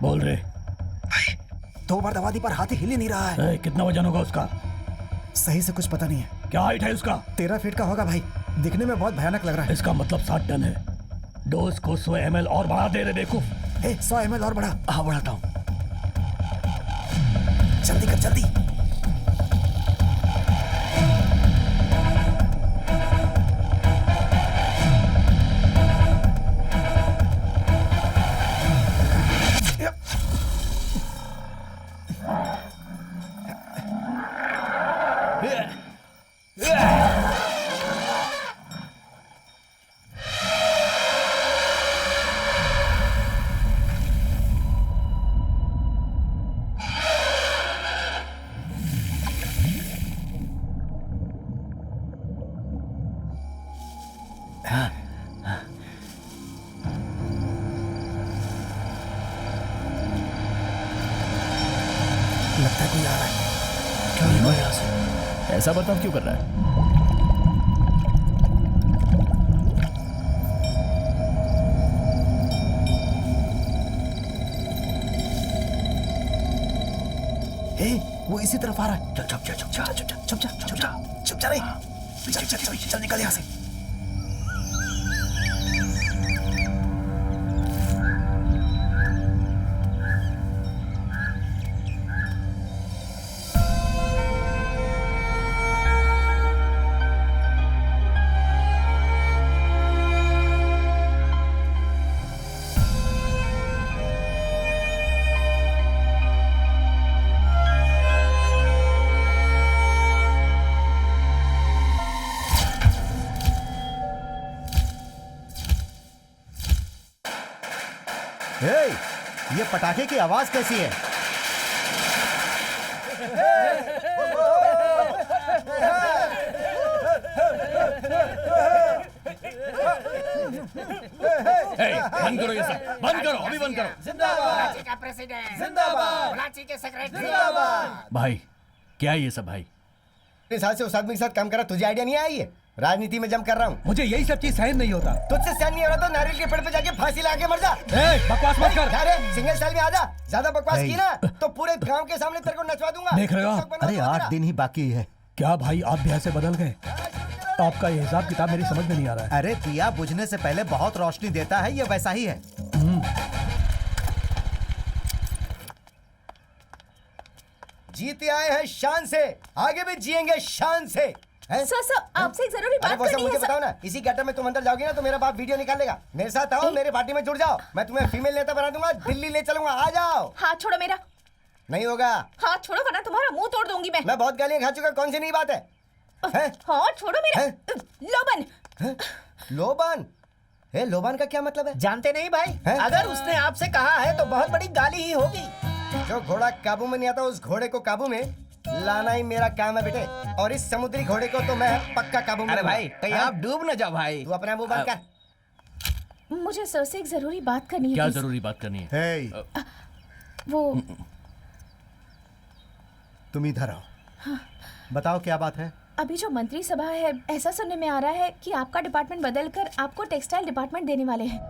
बोल रहे। 2 बार दबा दी पर हाथी हिल ही नहीं रहा है। कितना वजन होगा उसका? सही से कुछ पता नहीं है। क्या हाइट है उसका? 13 फीट का होगा भाई, दिखने में बहुत भयानक लग रहा है। इसका मतलब 60 टन है। डोज को 100 ml और बढ़ा दे रे बेवकूफ। 100 ml और बढ़ा। हाँ बढ़ाता हूँ। जल्दी कर जल्दी। लगता है कोई आ रहा है। क्यों नहीं यहाँ से? ऐसा बर्ताव क्यों कर रहा है? वो इसी तरफ आ रहा है। चल चुप जा चुप जा चुप जा चुप जा चुप जा चुप जा नहीं। चल चल चल चल निकल यहाँ से। ये पटाखे की आवाज कैसी है? बंद करो ये सब, बंद करो, अभी बंद करो। जिंदाबाद का प्रेसिडेंट, जिंदाबाद कराची के सेक्रेटरी, जिंदाबाद। भाई क्या है ये सब भाई? इस साल से उस आदमी के साथ काम करा, तुझे आइडिया नहीं आई है? राजनीति में जम कर रहा हूँ। मुझे यही सब चीज सहन नहीं होता। तुझसे सहन नहीं हो रहा तो नारियल के पेड़ पे जाके फांसी लगा के मर जा। बकवास मत कर। अरे सिंगल स्टाइल में आजा। ज्यादा बकवास की ना तो पूरे गांव के सामने तेरे को नचवा दूंगा। देख रहे हो आप? अरे 8 दिन ही बाकी है। क्या भाई आप भी ऐसे बदल गए? आपका ये हिसाब किताब मेरी समझ में नहीं आ रहा है। अरे दिया बुझने से पहले बहुत रोशनी देता है, ये वैसा ही है। जीते आए हैं शान से, आगे भी जिएंगे शान से। सर आपसे एक जरूरी बात अरे वो सब करनी मुझे है बताओ ना। इसी गटर में तुम अंदर जाओगे ना तो मेरा बाप वीडियो निकाल लेगा। मेरे साथ आओ, मेरे पार्टी में जुड़ जाओ, मैं तुम्हें फीमेल नेता बना दूंगा, दिल्ली ले चलूंगा। आ जाओ। हाथ छोड़ो मेरा। नहीं होगा। हाथ छोड़ो वरना तुम्हारा मुंह तोड़ दूंगी मैं। बहुत गालियां खा चुका, कौन सी नई बात है? हाथ छोड़ो मेरा। लोबन। लोबन? लोबन का क्या मतलब है? जानते नहीं भाई? अगर उसने आपसे कहा है तो बहुत बड़ी गाली ही होगी। जो घोड़ा काबू में नहीं आता उस घोड़े को काबू में लाना ही मेरा काम है बेटे। और इस समुद्री घोड़े को तो मैं पक्का काबू में। अरे भाई कहीं आप डूब न जाओ भाई। तू अपना मुंह बंद कर। मुझे सर से एक जरूरी बात करनी है। क्या please। जरूरी बात करनी है? वो तुम इधर आओ। हाँ। बताओ क्या बात है? अभी जो मंत्री सभा है, ऐसा सुनने में आ रहा है कि आपका डिपार्टमेंट बदलकर आपको टेक्सटाइल डिपार्टमेंट देने वाले हैं।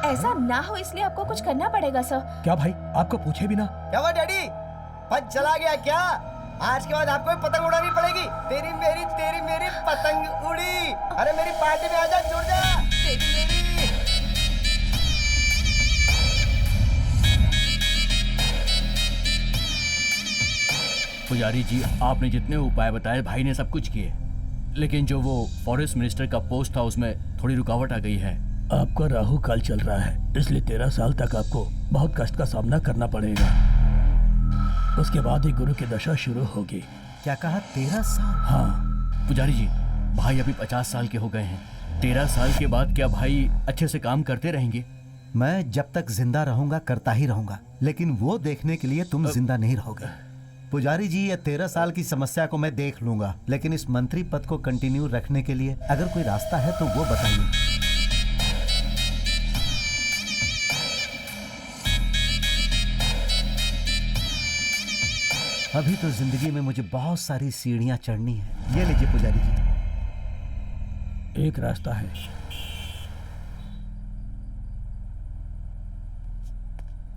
ऐसा ना हो इसलिए आपको कुछ करना पड़ेगा सर। क्या भाई आपको पूछे बिना? क्या हुआ डैडी? पद चला गया क्या? आज के बाद आपको भी पतंग उड़ानी पड़ेगी। तेरी मेरी पतंग उड़ी। अरे मेरी पार्टी में आजा, जुड़ जा। तेरी मेरी। पुजारी जी, आपने जितने उपाय बताए भाई ने सब कुछ किए, लेकिन जो वो फॉरेस्ट मिनिस्टर का पोस्ट था उसमें थोड़ी रुकावट आ गई है। आपका राहु काल चल रहा है, इसलिए 13 साल तक आपको बहुत कष्ट का सामना करना पड़ेगा। उसके बाद ही गुरु की दशा शुरू होगी। क्या कहा? 13 साल? हाँ पुजारी जी, भाई अभी 50 साल के हो गए हैं। 13 साल के बाद क्या भाई अच्छे से काम करते रहेंगे? मैं जब तक जिंदा रहूंगा करता ही रहूंगा, लेकिन वो देखने के लिए तुम जिंदा नहीं रहोगे। पुजारी जी, ये 13 साल की समस्या को मैं देख लूंगा, लेकिन इस मंत्री पद को कंटिन्यू रखने के लिए अगर कोई रास्ता है तो वो बताइए। अभी तो जिंदगी में मुझे बहुत सारी सीढ़ियां चढ़नी है। ये लीजिए पुजारी जी। एक रास्ता है।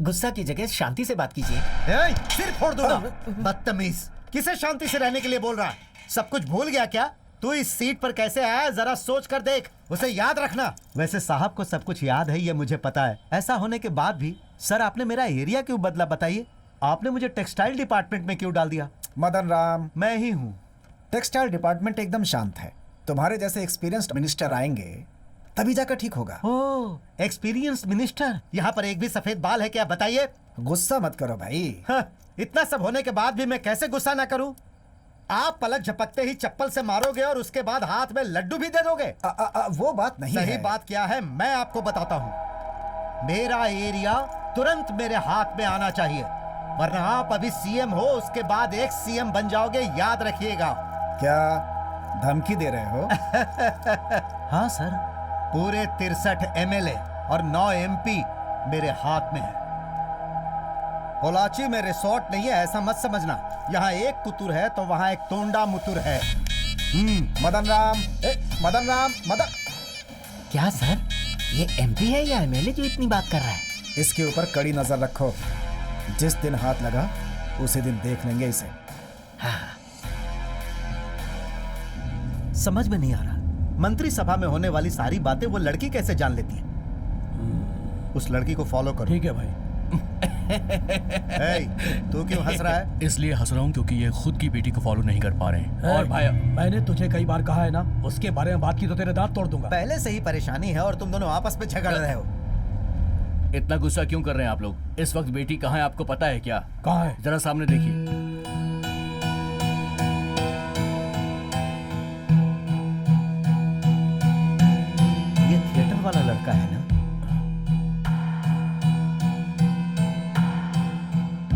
गुस्सा की जगह शांति से बात कीजिए। सिर फोड़ दूंगा। बदतमीज, किसे शांति से रहने के लिए बोल रहा है? सब कुछ भूल गया क्या? तू इस सीट पर कैसे आया जरा सोच कर देख, उसे याद रखना। वैसे साहब को सब कुछ याद है, ये मुझे पता है। ऐसा होने के बाद भी सर आपने मेरा एरिया क्यों बदला बताइए? आपने मुझे टेक्सटाइल डिपार्टमेंट में क्यों डाल दिया? मदन राम, मैं ही हूँ। टेक्सटाइल डिपार्टमेंट एकदम शांत है। तुम्हारे जैसे एक्सपीरियंस्ड मिनिस्टर आएंगे तभी जाकर ठीक होगा। ओह, एक्सपीरियंस्ड मिनिस्टर। यहाँ पर एक भी सफेद बाल है क्या बताइए? गुस्सा मत करो भाई। इतना सब होने के बाद भी मैं कैसे गुस्सा ना करूं? आप पलक झपकते ही चप्पल से मारोगे और उसके बाद हाथ में लड्डू भी दे दोगे। वो बात नहीं सही है। बात क्या है मैं आपको बताता हूं। मेरा एरिया तुरंत मेरे हाथ में आना चाहिए, वरना आप अभी सीएम हो, उसके बाद एक सीएम बन जाओगे, याद रखिएगा। क्या धमकी दे रहे हो? हाँ सर, पूरे 63 एमएलए और 9 एमपी मेरे हाथ में है। पोलाची में रिसोर्ट नहीं है ऐसा मत समझना। यहाँ एक कुतुर है तो वहाँ एक तोंडा मुतुर है। मदन राम, मदन राम, मदन। क्या सर, ये एमपी है या एमएलए जो इतनी बात कर रहा है? इसके ऊपर कड़ी नजर रखो। जिस दिन हाथ लगा उसी दिन देख लेंगे इसे। समझ में नहीं आ रहा, मंत्री सभा में होने वाली सारी बातें वो लड़की कैसे जान लेती है? उस लड़की को फॉलो करो। ठीक है भाई। तू क्यों हंस रहा है? इसलिए हंस रहा हूँ क्योंकि ये खुद की बेटी को फॉलो नहीं कर पा रहे हैं। और भाई मैंने तुझे कई बार कहा है ना, उसके बारे में बात की तो तेरे दांत तोड़ दूंगा। पहले से ही परेशानी है और तुम दोनों आपस में झगड़ रहे हो। इतना गुस्सा क्यों कर रहे हैं आप लोग? इस वक्त बेटी कहाँ है आपको पता है क्या? कहाँ है? जरा सामने देखिए। ये थिएटर वाला लड़का है ना?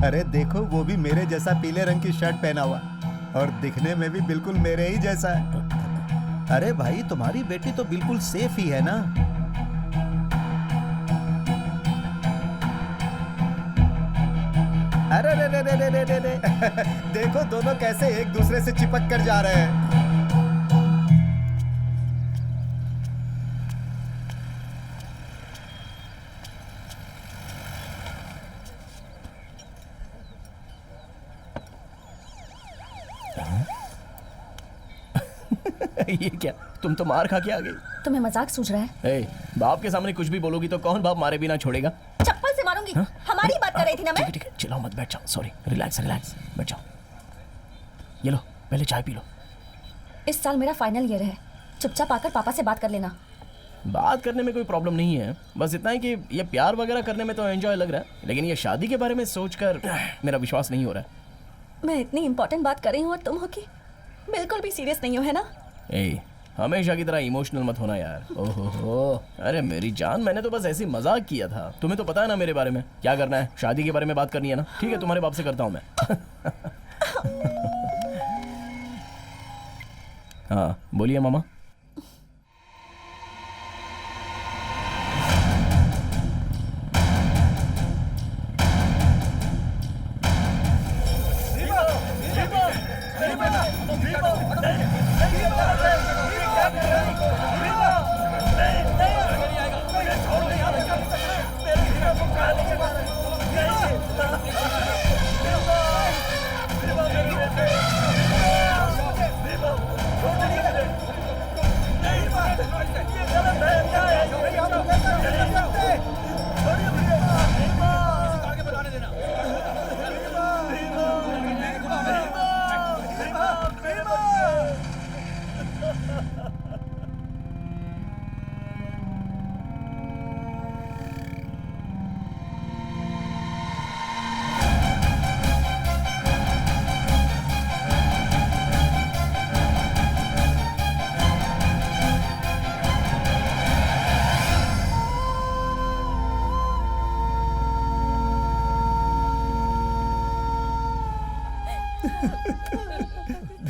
अरे देखो, वो भी मेरे जैसा पीले रंग की शर्ट पहना हुआ और दिखने में भी बिल्कुल मेरे ही जैसा है। अरे भाई, तुम्हारी बेटी तो बिल्कुल सेफ ही है ना? अरे रे रे रे रे रे रे। देखो दोनों कैसे एक दूसरे से चिपक कर जा रहे हैं। ये क्या, तुम तो मार खा के आ गई। तुम्हें मजाक सूझ रहा है? ए, बाप के सामने कुछ भी बोलोगी तो कौन बाप मारे बिना छोड़ेगा? चप्पल से मारूंगी। हमारी बात कर रही थी ना मैं। ठीक है, चिल्लाओ मत, बैठ जाओ। सॉरी, रिलैक्स रिलैक्स, बैठ जाओ। ये लो, पहले चाय पी लो। इस साल मेरा फाइनल ईयर है, चुपचाप आकर पापा से बात कर लेना। बात करने में कोई प्रॉब्लम नहीं है, बस इतना है कि ये प्यार वगैरह करने में तो एंजॉय लग रहा है, लेकिन ये शादी के बारे में सोचकर मेरा विश्वास नहीं हो रहा है। मैं इतनी इंपॉर्टेंट बात कर रही हूँ और तुम हो कि बिल्कुल भी सीरियस नहीं हो, है ना? ए, हमेशा की तरह इमोशनल मत होना यार। ओहो, अरे मेरी जान, मैंने तो बस ऐसे ही मजाक किया था। तुम्हें तो पता है ना मेरे बारे में क्या करना है, शादी के बारे में बात करनी है ना। ठीक है, तुम्हारे बाप से करता हूँ मैं। हाँ बोलिए मामा।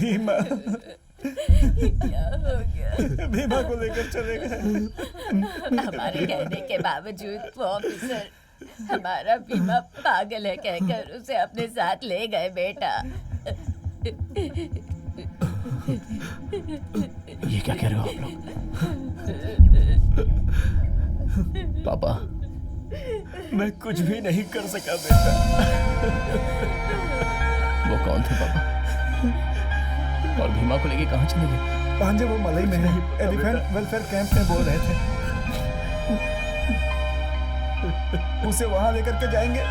भीमा, क्या हो गया? भीमा को लेकर चले गए। हमारे कहने के बावजूद वो ऑफिसर हमारा भीमा पागल है कहकर उसे अपने साथ ले गए बेटा। ये क्या कह रहे हो आप लोग? पापा, मैं कुछ भी नहीं कर सका बेटा। वो कौन थे पापा? और भीमा को लेके कहाँ चले गए? भांजे वो मलई में है, एलिफेंट वेलफेयर कैंप में बोल रहे थे। उसे वहां लेकर के जाएंगे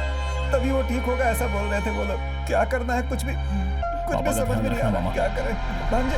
तभी वो ठीक होगा, ऐसा बोल रहे थे वो लोग। क्या करना है कुछ भी समझ में नहीं आ रहा, क्या करें भांजे।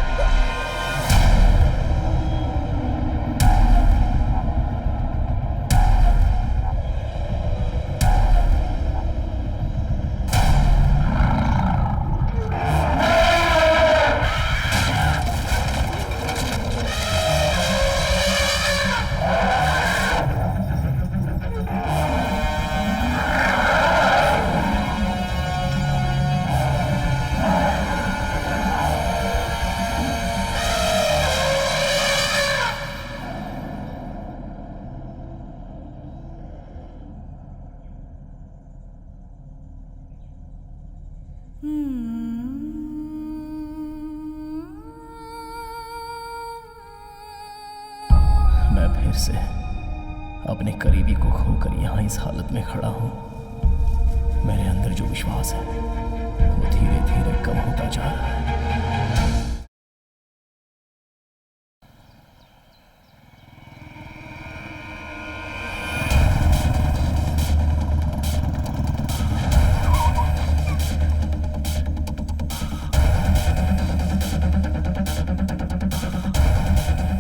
फिर से अपने करीबी को खोकर यहाँ इस हालत में खड़ा हूँ। मेरे अंदर जो विश्वास है वो धीरे धीरे कम होता जा रहा है।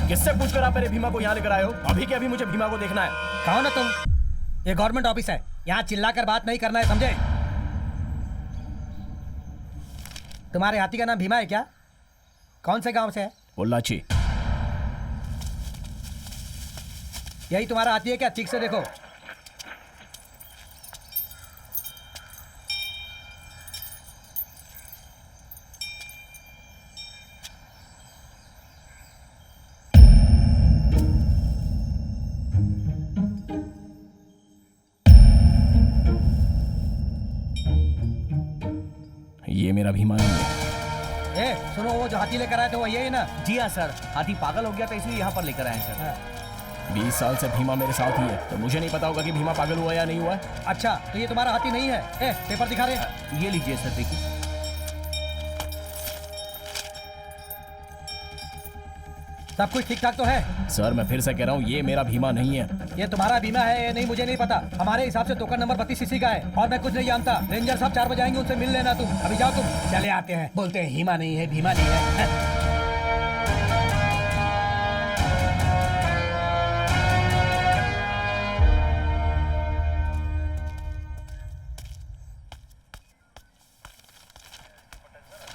किससे पूछकर आप मेरे भीमा को यहाँ लेकर आए हो? अभी के अभी मुझे भीमा को देखना है। कौन है तुम? ये गवर्नमेंट ऑफिस है, यहाँ चिल्लाकर बात नहीं करना है, समझे? तुम्हारे हाथी का नाम भीमा है क्या? कौन से गांव से है? पोल्लाची। यही तुम्हारा हाथी है क्या? ठीक से देखो। ये मेरा भीमा नहीं है। ए, सुनो, वो जो हाथी लेकर आए थे वो यही ना? जी हाँ सर, हाथी पागल हो गया था इसलिए यहाँ पर लेकर आए हैं सर। 20 साल से भीमा मेरे साथ ही है, तो मुझे नहीं पता होगा कि भीमा पागल हुआ या नहीं हुआ। अच्छा, तो ये तुम्हारा हाथी नहीं है? ए, पेपर दिखा रहे? ये लीजिए सर, देखिए। सब कुछ ठीक ठाक तो है? सर मैं फिर से कह रहा हूँ, ये मेरा भीमा नहीं है। ये तुम्हारा बीमा है या नहीं मुझे नहीं पता। हमारे हिसाब से टोकन नंबर 32 सीसी का है और मैं कुछ नहीं जानता। रेंजर साहब 4 बजे आएंगे, उनसे मिल लेना तुम। अभी जाओ तुम। चले आते हैं, बोलते हैं हीमा नहीं है, भीमा नहीं है।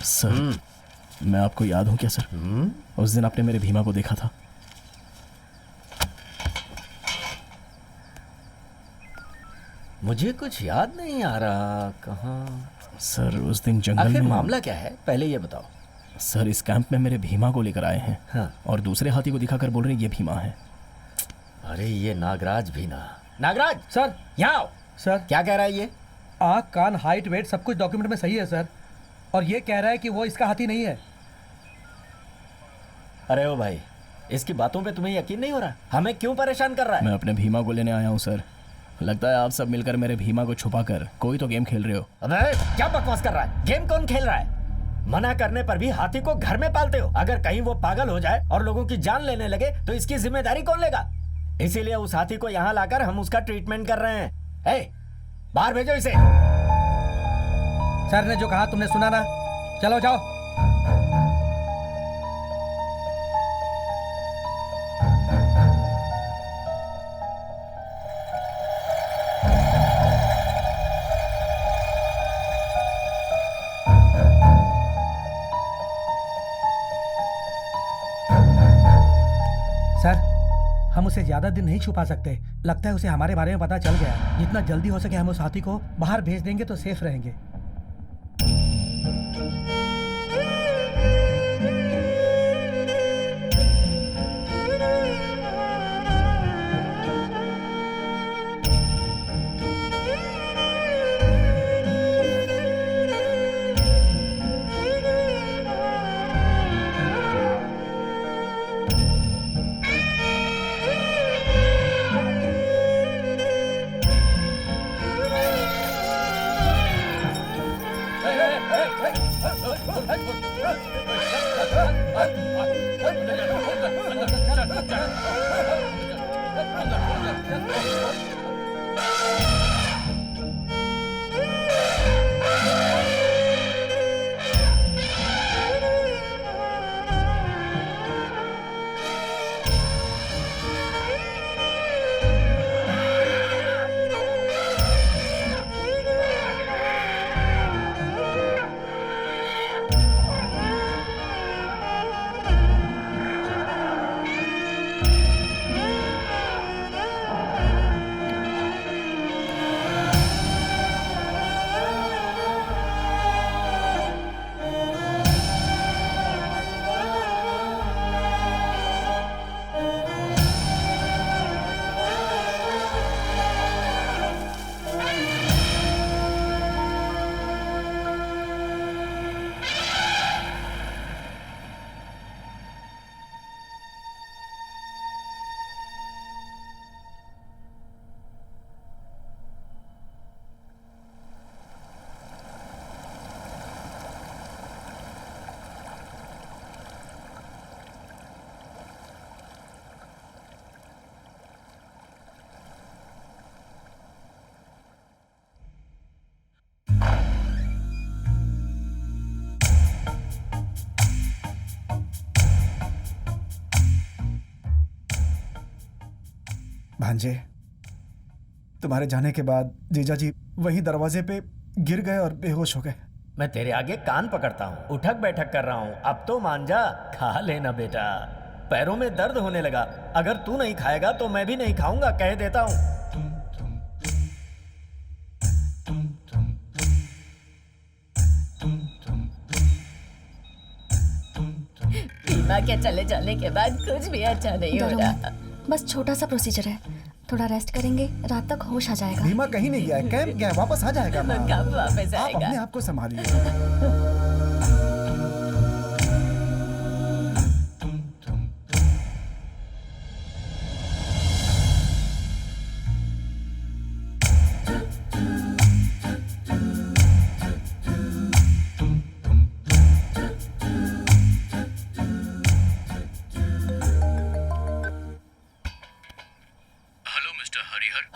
सर मैं आपको याद हूँ क्या सर? उस दिन आपने मेरे भीमा को देखा था। मुझे कुछ याद नहीं आ रहा। कहाँ? सर उस दिन जंगल आखिर में। मामला क्या है पहले ये बताओ। सर इस कैंप में मेरे भीमा को लेकर आए हैं। हाँ। और दूसरे हाथी को दिखाकर बोल रहे हैं ये भीमा है। अरे ये नागराज भी ना। नागराज सर, यहाँ आओ। सर क्या कह रहा है ये? आँख, कान, हाइट, वेट सब कुछ डॉक्यूमेंट में सही है सर। और ये कह रहा है कि वो इसका हाथी नहीं है। अरे ओ भाई, इसकी बातों पे तुम्हें यकीन नहीं हो रहा? हमें क्यों परेशान कर रहा है? मैं अपने भीमा को लेने आया हूँ सर। लगता है आप सब मिलकर मेरे भीमा को छुपाकर कोई तो गेम खेल रहे हो। अबे क्या बकवास कर रहा है? गेम कौन खेल रहा है? मना करने पर भी हाथी को घर में पालते हो। अगर कहीं वो पागल हो जाए और लोगों की जान लेने लगे तो इसकी जिम्मेदारी कौन लेगा? इसीलिए उस हाथी को यहाँ लाकर हम उसका ट्रीटमेंट कर रहे हैं। ए, बाहर भेजो इसे। सर ने जो कहा तुमने सुना ना? चलो जाओ। सर, हम उसे ज्यादा दिन नहीं छुपा सकते। लगता है उसे हमारे बारे में पता चल गया। जितना जल्दी हो सके हम उस हाथी को बाहर भेज देंगे तो सेफ रहेंगे। भांजे, तुम्हारे जाने के बाद जीजा जी वहीं दरवाजे पे गिर गए और बेहोश हो गए। मैं तेरे आगे कान पकड़ता हूँ, उठक बैठक कर रहा हूँ, अब तो मान जा, खा लेना बेटा। पैरों में दर्द होने लगा, अगर तू नहीं खाएगा तो मैं भी नहीं खाऊंगा, कह देता हूँ। बीमा के चले जाने के बाद कुछ भी अच्छा नहीं हो डरो रहा। मत। बस छोटा सा प्रोसीजर है, थोड़ा रेस्ट करेंगे, रात तक होश आ जाएगा। भीमा कहीं नहीं गया है, कैंप गया है, वापस आ जाएगा। माँ। कब वापस आप आएगा? अपने आप को संभालिए।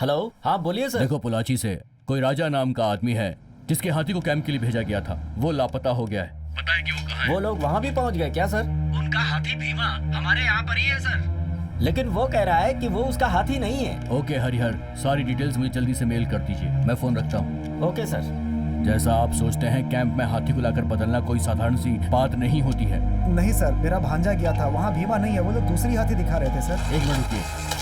हेलो, हाँ बोलिए सर। देखो, पोलाची से कोई राजा नाम का आदमी है जिसके हाथी को कैंप के लिए भेजा गया था, वो लापता हो गया है। पता है कि वो कहाँ है? वो लोग वहाँ भी पहुँच गए क्या सर? उनका हाथी भीमा हमारे यहाँ पर ही है सर। लेकिन वो कह रहा है कि वो उसका हाथी नहीं है। ओके हरिहर, सारी डिटेल्स मुझे जल्दी से मेल कर दीजिए, मैं फोन रखता हूँ। Okay sir. जैसा आप सोचते हैं कैंप में हाथी को लाकर बदलना कोई साधारण सी बात नहीं होती है। नहीं सर, मेरा भांजा गया था, वहाँ भीमा नहीं है, वो लोग दूसरी हाथी दिखा रहे थे सर। एक मिनट रुकिए।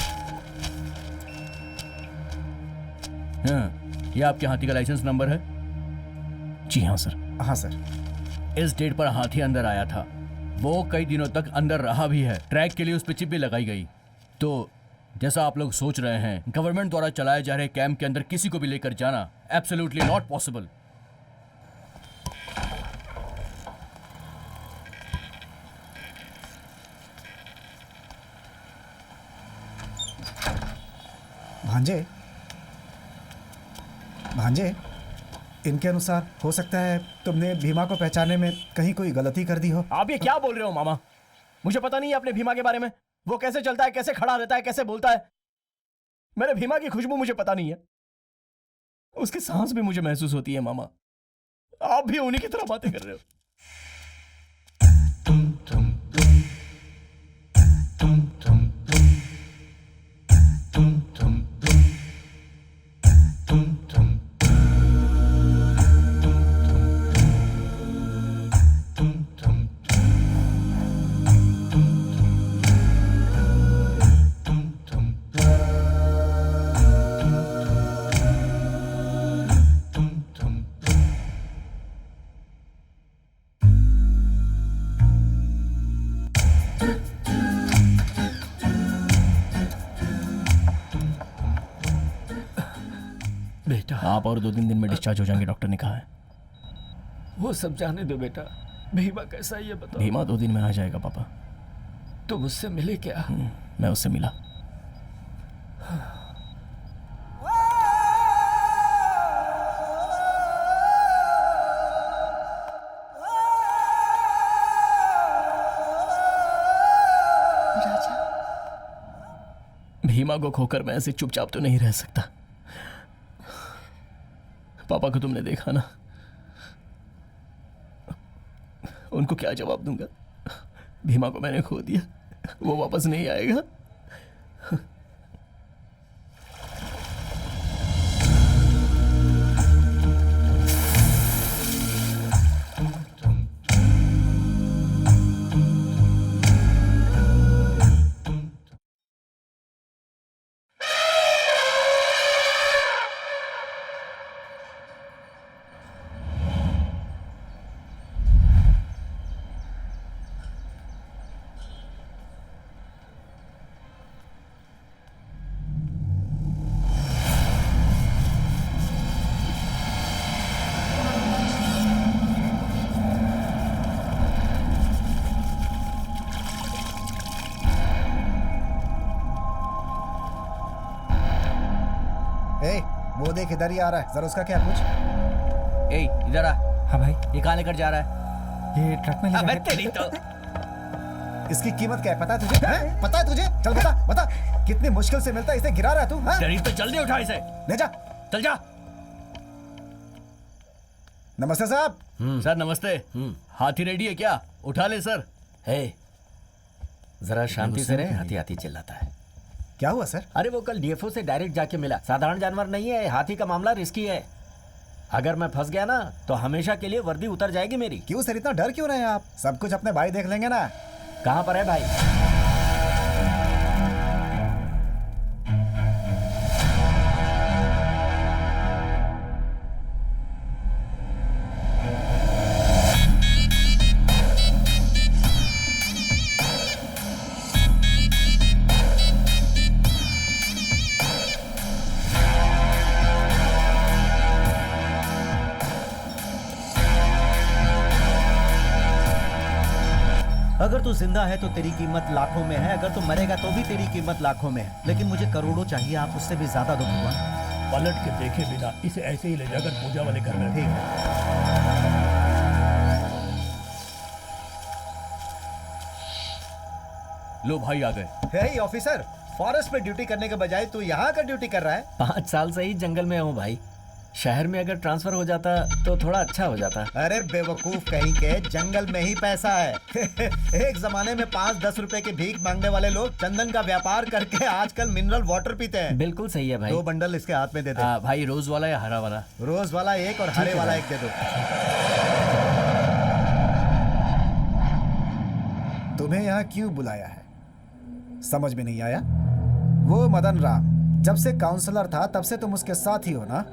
हाँ, ये आपके हाथी का लाइसेंस नंबर है? जी हाँ सर। हाँ सर। इस डेट पर हाथी अंदर आया था, वो कई दिनों तक अंदर रहा भी है। ट्रैक के लिए उस पर चिप भी लगाई गई। तो जैसा आप लोग सोच रहे हैं, गवर्नमेंट द्वारा चलाए जा रहे कैंप के अंदर किसी को भी लेकर जाना एब्सोल्युटली नॉट पॉसिबल। भांजे, भांजे, इनके अनुसार हो सकता है तुमने भीमा को पहचानने में कहीं कोई गलती कर दी हो। आप ये क्या बोल रहे हो मामा? मुझे पता नहीं है अपने भीमा के बारे में। वो कैसे चलता है, कैसे खड़ा रहता है, कैसे बोलता है। मेरे भीमा की खुशबू मुझे पता नहीं है, उसकी सांस भी मुझे महसूस होती है। मामा, आप भी उन्हीं की तरह बातें कर रहे हो। बेटा, आप और 2-3 दिन में डिस्चार्ज हो जाएंगे, डॉक्टर ने कहा है। वो सब जाने दो बेटा। भीमा कैसा है ये बताओ। भीमा 2 दिन में आ जाएगा पापा। तुम उससे मिले क्या? मैं उससे मिला। राजा, भीमा को खोकर मैं ऐसे चुपचाप तो नहीं रह सकता। पापा को तुमने देखा ना, उनको क्या जवाब दूंगा? भीमा को मैंने खो दिया, वो वापस नहीं आएगा। वो देख इधर ही आ रहा है, जरा उसका क्या पूछ। ए इधर आ। हाँ भाई, ये कहाँ लेकर जा रहा है? ये ट्रक में ले अबे जाके- तेरी तो। इसकी कीमत क्या है पता है तुझे? हैं? पता है तुझे? चल बता बता, कितनी मुश्किल से मिलता है, इसे गिरा रहा है तू। हैं? तेरी तो जल्दी उठा इसे। ले जा। चल जा। नमस्ते साहब। सर नमस्ते। हाथी रेडी है क्या? उठा ले सर। हे, जरा शांति से रहे, हाथी हाथी चिल्लाता है। क्या हुआ सर? अरे वो कल डीएफओ से डायरेक्ट जाके मिला, साधारण जानवर नहीं है, हाथी का मामला रिस्की है। अगर मैं फंस गया ना तो हमेशा के लिए वर्दी उतर जाएगी मेरी। क्यों सर, इतना डर क्यों रहे हैं आप? सब कुछ अपने भाई देख लेंगे ना। कहाँ पर है भाई? अगर तू जिंदा है तो तेरी कीमत लाखों में है, अगर तू मरेगा तो भी तेरी कीमत लाखों में है, लेकिन मुझे करोड़ों चाहिए, आप उससे भी ज्यादा दो भगवान। पलट के देखे बिना इसे ऐसे ही ले जाकर पूजा वाले घर में ठीक है। लो भाई आ गए। हे ऑफिसर, फॉरेस्ट में ड्यूटी करने के बजाय तू यहाँ का ड्यूटी कर रहा है? 5 साल से ही जंगल में हूँ भाई। शहर में अगर ट्रांसफर हो जाता तो थोड़ा अच्छा हो जाता। अरे बेवकूफ कहीं के, जंगल में ही पैसा है। एक जमाने में 5-10 रुपए की भीख मांगने वाले लोग चंदन का व्यापार करके आजकल मिनरल वाटर पीते हैं। बिल्कुल सही है भाई। 2 बंडल इसके हाथ में दे दे। भाई रोज वाला या हरा वाला? रोज वाला 1 और हरे वाला 1 दे दो। तुम्हें यहाँ क्यों बुलाया है समझ में नहीं आया? वो मदन राम जब से काउंसलर था तब से तुम उसके साथ ही हो ना,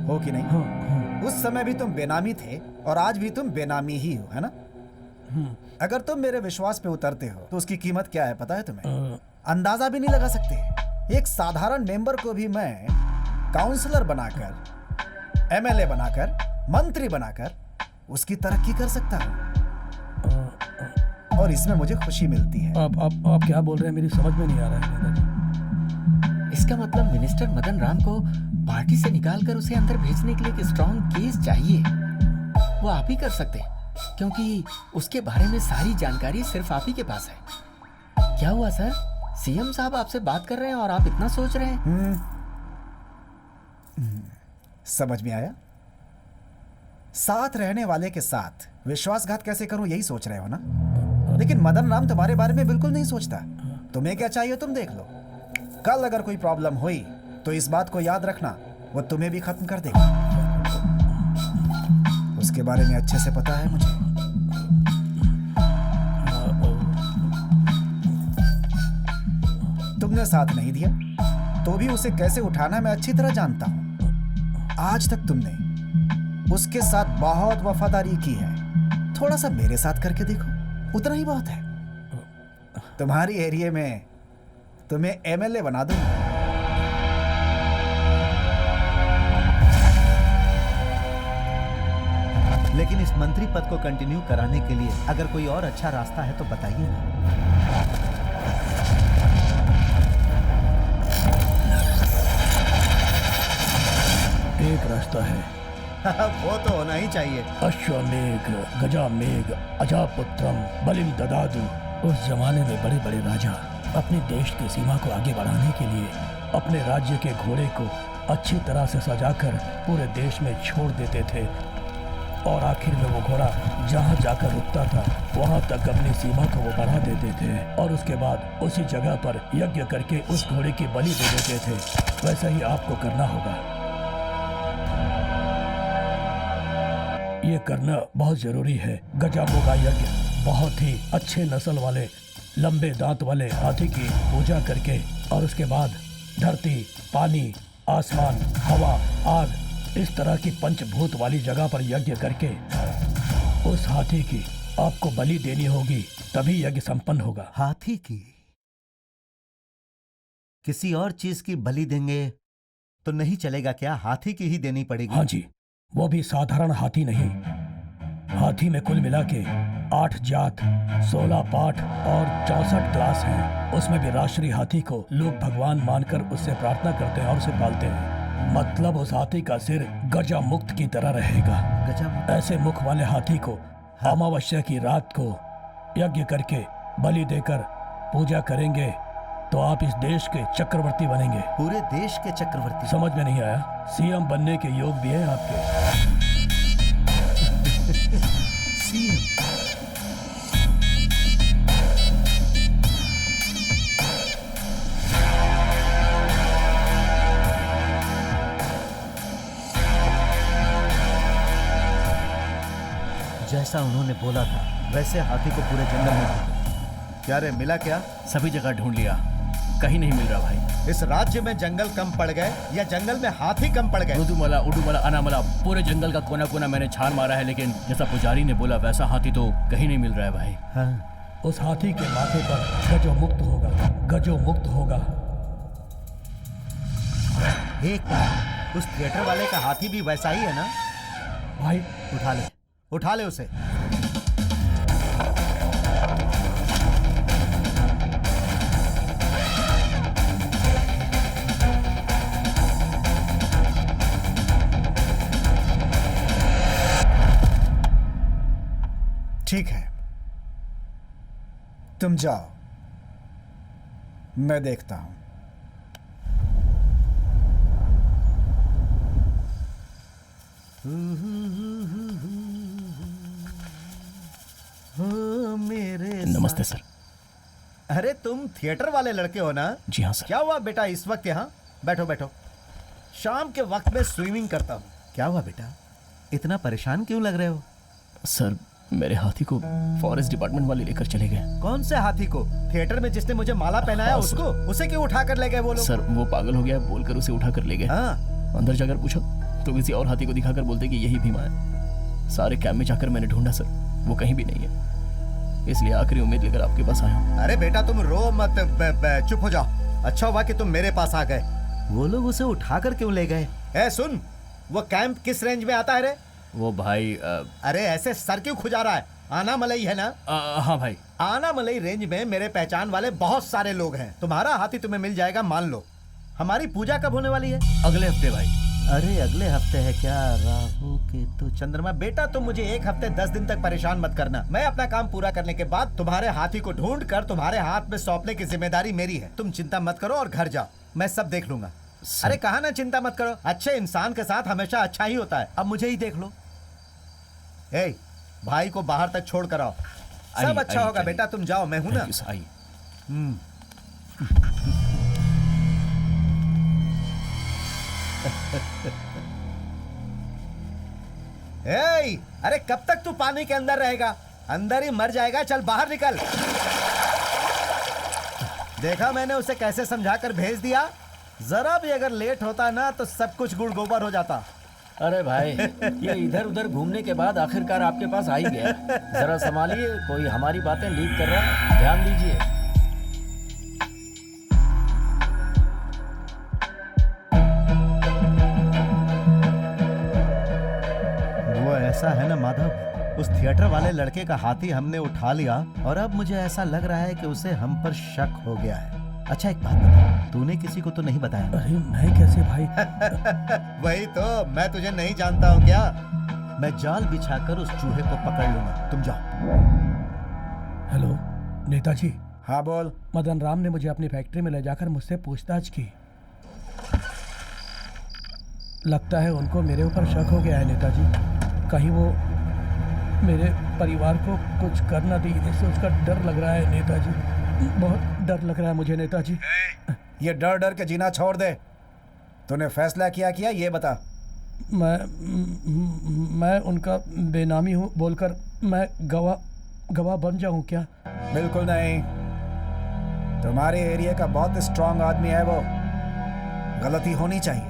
हो कि नहीं? उस समय भी तुम बेनामी थे और आज भी तुम बेनामी ही हो, है ना? अगर तुम मेरे विश्वास पे उतरते हो तो उसकी कीमत क्या है पता है तुम्हें? अंदाजा भी नहीं लगा सकते। एक साधारण मेंबर को भी मैं काउंसलर बनाकर, एमएलए बनाकर, मंत्री बनाकर उसकी तरक्की कर सकता हूँ और इसमें मुझे खुशी मिलती है। आप क्या बोल रहे हैं, मेरी समझ में नहीं आ रहा है दादाजी। इसका मतलब मिनिस्टर मदन राम को पार्टी से निकालकर उसे अंदर भेजने के लिए एक स्ट्रॉन्ग केस चाहिए। वो आप ही कर सकते हैं, क्योंकि उसके बारे में सारी जानकारी सिर्फ आप ही के पास है। क्या हुआ सर? सीएम साहब आपसे बात कर रहे हैं और आप इतना सोच रहे हैं? समझ में आया? साथ रहने वाले के साथ विश्वासघात कैसे करूं यही सोच रहे हो ना? लेकिन मदन राम तुम्हारे बारे में बिल्कुल नहीं सोचता। तुम्हें क्या चाहिए तुम देख लो। कल अगर कोई प्रॉब्लम हुई तो इस बात को याद रखना, वो तुम्हें भी खत्म कर देगा। उसके बारे में अच्छे से पता है मुझे। तुमने साथ नहीं दिया तो भी उसे कैसे उठाना मैं अच्छी तरह जानता हूं। आज तक तुमने उसके साथ बहुत वफादारी की है, थोड़ा सा मेरे साथ करके देखो, उतना ही बहुत है। तुम्हारी एरिया में तुम्हें एमएलए बना दूंगा। लेकिन इस मंत्री पद को कंटिन्यू कराने के लिए अगर कोई और अच्छा रास्ता है तो बताइए ना। एक रास्ता है। वो तो होना ही चाहिए। अश्वमेघ गजामेघ अजापुत्रम बलिम ददादु। उस जमाने में बड़े बड़े राजा अपने देश की सीमा को आगे बढ़ाने के लिए अपने राज्य के घोड़े को अच्छी तरह से सजाकर पूरे देश में छोड़ देते थे और आखिर में वो घोड़ा जहाँ जाकर रुकता था वहाँ तक अपनी सीमा को वो बढ़ा देते थे और उसके बाद उसी जगह पर यज्ञ करके उस घोड़े की बलि दे देते थे। वैसा ही आपको करना होगा। ये करना बहुत जरूरी है। गजामो का यज्ञ बहुत ही अच्छे नस्ल वाले लंबे दांत वाले हाथी की पूजा करके और उसके बाद धरती, पानी, आसमान, हवा, आग, इस तरह की पंचभूत वाली जगह पर यज्ञ करके उस हाथी की आपको बलि देनी होगी, तभी यज्ञ संपन्न होगा। हाथी की? किसी और चीज की बलि देंगे तो नहीं चलेगा क्या? हाथी की ही देनी पड़ेगी? हाँ जी, वो भी साधारण हाथी नहीं। हाथी में कुल मिला के 8 जात, 16 पाठ और 64 क्लास हैं। उसमें भी राष्ट्रीय हाथी को लोग भगवान मानकर उससे प्रार्थना करते हैं और उसे पालते हैं। मतलब उस हाथी का सिर गजा मुक्त की तरह रहेगा। गजा ऐसे मुख वाले हाथी को अमावस्या की रात को यज्ञ करके बलि देकर पूजा करेंगे तो आप इस देश के चक्रवर्ती बनेंगे। पूरे देश के चक्रवर्ती? समझ में नहीं आया? सीएम बनने के योग भी है आपके। सीएम? जैसा उन्होंने बोला था वैसे हाथी को पूरे जंगल में ढूंढा। क्या रे, मिला क्या? सभी जगह ढूंढ लिया, कहीं नहीं मिल रहा भाई। इस राज्य में जंगल कम पड़ गए या जंगल में हाथी कम पड़ गए? उडुमला, उडुमला, अनामला, पूरे जंगल का कोना कोना मैंने छान मारा है, लेकिन जैसा पुजारी ने बोला वैसा हाथी तो कहीं नहीं मिल रहा है भाई। हाँ। उस हाथी के माथे पर गजो मुक्त होगा, गजो मुक्त होगा। एक बार उस थिएटर वाले का हाथी भी वैसा ही है ना भाई? उठा ले उसे। ठीक है, तुम जाओ, मैं देखता हूं। मेरे नमस्ते सर। अरे तुम थिएटर वाले लड़के हो ना? जी हाँ सर। क्या हुआ बेटा इस वक्त यहाँ? बैठो बैठो। शाम के वक्त में स्विमिंग करता हूँ। क्या हुआ बेटा, इतना परेशान क्यों लग रहे हो? सर, मेरे हाथी को फॉरेस्ट डिपार्टमेंट वाले लेकर चले गए। कौन से हाथी को? थिएटर में जिसने मुझे माला पहनाया उसको? उसे क्यों उठा कर ले गए वो लोग? सर, वो पागल हो गया बोलकर उसे उठा कर ले गए। हाँ। अंदर जाकर पूछा तो किसी और हाथी को दिखाकर बोलते कि यही भीमा है। सारे कैंप में जाकर मैंने ढूंढा सर, वो कहीं भी नहीं है। इसलिए आखिरी उम्मीद लेकर आपके पास आया हूँ। अरे बेटा तुम रो मत, चुप हो जाओ। अच्छा हुआ कि तुम मेरे पास आ गए। वो लोग उसे उठा कर क्यों ले गए? ए सुन, वो कैंप किस रेंज में आता है रे? वो भाई अरे ऐसे सर क्यों खुजा रहा है? आनामलई है ना? हाँ भाई। आनामलई रेंज में मेरे पहचान वाले बहुत सारे लोग हैं। तुम्हारा हाथी तुम्हें मिल जाएगा, मान लो। हमारी पूजा कब होने वाली है? अगले हफ्ते भाई। अरे अगले हफ्ते है क्या? राहु केतु चंद्रमा। बेटा तुम मुझे 1 हफ्ते 10 दिन तक परेशान मत करना। मैं अपना काम पूरा करने के बाद तुम्हारे हाथी को ढूंढ कर तुम्हारे हाथ में सौंपने की जिम्मेदारी मेरी है। तुम चिंता मत करो और घर जाओ, मैं सब देख लूंगा। अरे कहा ना चिंता मत करो, अच्छे इंसान के साथ हमेशा अच्छा ही होता है। अब मुझे ही देख लो। ए, भाई को बाहर तक छोड़ कर आओ, सब अच्छा होगा। बेटा तुम जाओ, मैं हूं ना। ए, अरे कब तक तू पानी के अंदर रहेगा? अंदर ही मर जाएगा। चल बाहर निकल। देखा मैंने उसे कैसे समझाकर भेज दिया। जरा भी अगर लेट होता ना तो सब कुछ गुड़ गोबर हो जाता। अरे भाई, ये इधर उधर घूमने के बाद आखिरकार आपके पास आ ही गया। जरा संभालिए, कोई हमारी बातें लीक कर रहा है, ध्यान दीजिए। वो ऐसा है ना माधव, उस थिएटर वाले लड़के का हाथी हमने उठा लिया और अब मुझे ऐसा लग रहा है कि उसे हम पर शक हो गया है। अच्छा एक बात बता, तूने किसी को तो नहीं बताया? अरे मैं कैसे भाई? वही तो, मैं तुझे नहीं जानता हूँ क्या? मैं जाल बिछाकर उस चूहे को पकड़ लूंगा, तुम जाओ। हेलो नेताजी। हाँ बोल। मदन राम ने मुझे अपनी फैक्ट्री में ले जाकर मुझसे पूछताछ की। लगता है उनको मेरे ऊपर शक हो गया है नेताजी। कहीं वो मेरे परिवार को कुछ कर ना दी, इससे उसका डर लग रहा है नेताजी। बहुत डर लग रहा है मुझे नेताजी। ये डर डर के जीना छोड़ दे। तूने फैसला किया ये बता। मैं उनका बेनामी हूँ बोलकर मैं गवाह बन जाऊँ क्या? बिल्कुल नहीं। तुम्हारे एरिया का बहुत स्ट्रांग आदमी है वो। गलती होनी चाहिए,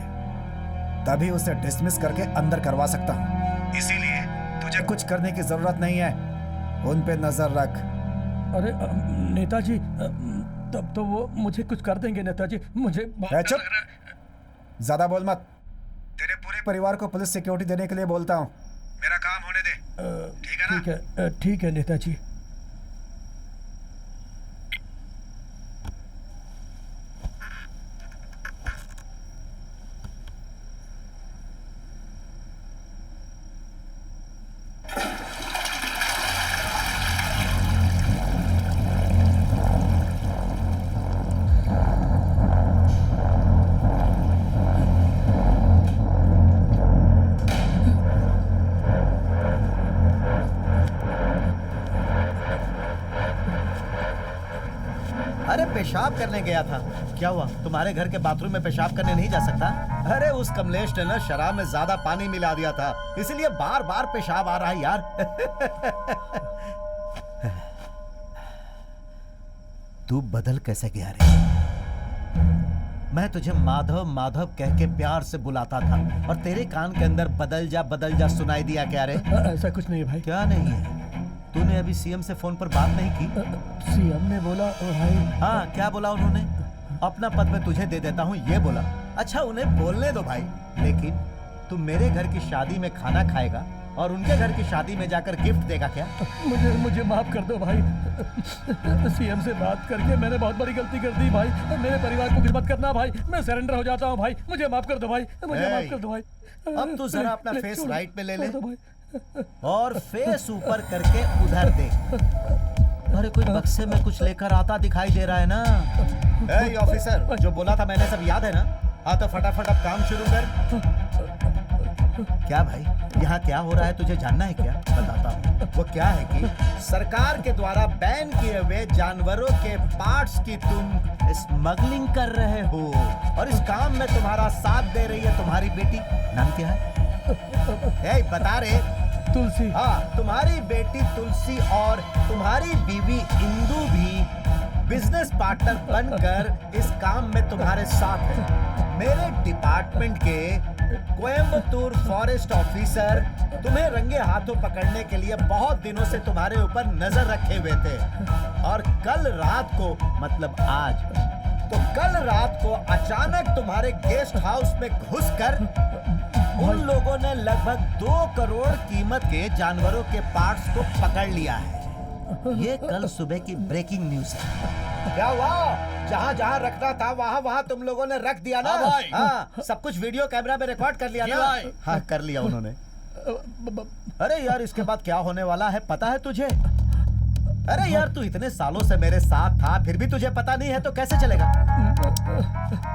तभी उसे डिसमिस करके अंदर करवा सकता हूँ। इसीलिए तुझे कुछ करने की जरूरत नहीं है। उन पे नजर रख। अरे नेताजी, तब तो वो मुझे कुछ कर देंगे नेताजी। मुझे चुप, ज्यादा बोल मत। तेरे पूरे परिवार को पुलिस सिक्योरिटी देने के लिए बोलता हूँ। मेरा काम होने दे। ठीक है ना? ठीक है नेताजी। पेशाब करने गया था। क्या हुआ? तुम्हारे घर के बाथरूम में पेशाब करने नहीं जा सकता? अरे उस कमलेश ने ना शराब में ज्यादा पानी मिला दिया था, इसीलिए बार बार पेशाब आ रहा है यार। तू बदल कैसे गया रे? मैं तुझे माधव माधव कह के प्यार से बुलाता था और तेरे कान के अंदर बदल जा सुनाई दिया क्या रे? ऐसा कुछ नहीं भाई। क्या नहीं है? तूने अभी सीएम से फोन पर बात नहीं की? सीएम ने बोला भाई। हाँ, क्या बोला उन्होंने? अपना पद मैं तुझे दे देता हूँ ये बोला। अच्छा उन्हें बोलने दो भाई, लेकिन तू मेरे घर की शादी में खाना खाएगा और उनके घर की शादी में जाकर गिफ्ट देगा क्या? मुझे माफ कर दो भाई। सीएम से बात करके मैंने बहुत बड़ी गलती कर दी भाई। मेरे परिवार को खिदमत करना भाई। मैं सरेंडर हो जाता हूँ भाई। मुझे माफ कर दो भाई। मुझे माफ कर दो भाई। अब तू जरा अपना फेस राइट में ले ले और फेस ऊपर करके उधर देख। अरे कोई बक्से में कुछ लेकर आता दिखाई दे रहा है ना? ए ऑफिसर, जो बोला था मैंने सब याद है ना? हाँ तो फटाफट अब काम शुरू कर। क्या भाई, यहाँ क्या हो रहा है तुझे जानना है क्या? बताता हूँ। वो क्या है कि सरकार के द्वारा बैन किए हुए जानवरों के पार्ट्स की तुम स्मगलिंग कर रहे हो और इस काम में तुम्हारा साथ दे रही है तुम्हारी बेटी। नाम क्या है? ए, बता रे। तुलसी। हाँ, तुम्हारी बेटी तुलसी और तुम्हारी बीवी इंदु भी बिजनेस पार्टनर बनकर इस काम में तुम्हारे साथ है। मेरे डिपार्टमेंट के कोयम्बतूर फॉरेस्ट ऑफिसर तुम्हें रंगे हाथों पकड़ने के लिए बहुत दिनों से तुम्हारे ऊपर नजर रखे हुए थे और कल रात को, मतलब आज, तो कल रात को अचानक तुम्हारे गेस्ट हाउस में घुसकर उन लोगों ने लगभग 2 करोड़ कीमत के जानवरों के पार्ट्स को पकड़ लिया है। ये कल सुबह की ब्रेकिंग न्यूज है। क्या हुआ? जहाँ जहाँ रखना था वहाँ वहाँ तुम लोगों ने रख दिया ना? हाँ, सब कुछ वीडियो कैमरा में रिकॉर्ड कर लिया ना? हाँ, कर लिया उन्होंने। अरे यार, इसके बाद क्या होने वाला है पता है तुझे? अरे यार, तू इतने सालों से मेरे साथ था, फिर भी तुझे पता नहीं है तो कैसे चलेगा?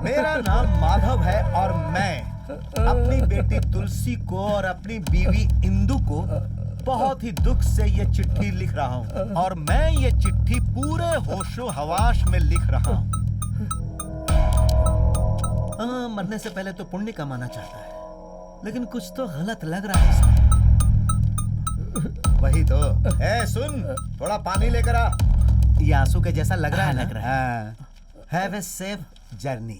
मेरा नाम माधव है और मैं अपनी बेटी तुलसी को और अपनी बीवी इंदु को बहुत ही दुख से ये चिट्ठी लिख रहा हूँ और मैं ये चिट्ठी पूरे होशो हवास में लिख रहा हूँ। मरने से पहले तो पुण्य कमाना चाहता है, लेकिन कुछ तो गलत लग रहा है इसमें। वही तो। ए सुन, थोड़ा पानी लेकर आ। ये आंसू के जैसा लग रहा है ना? लग रहा है। Have a safe journey.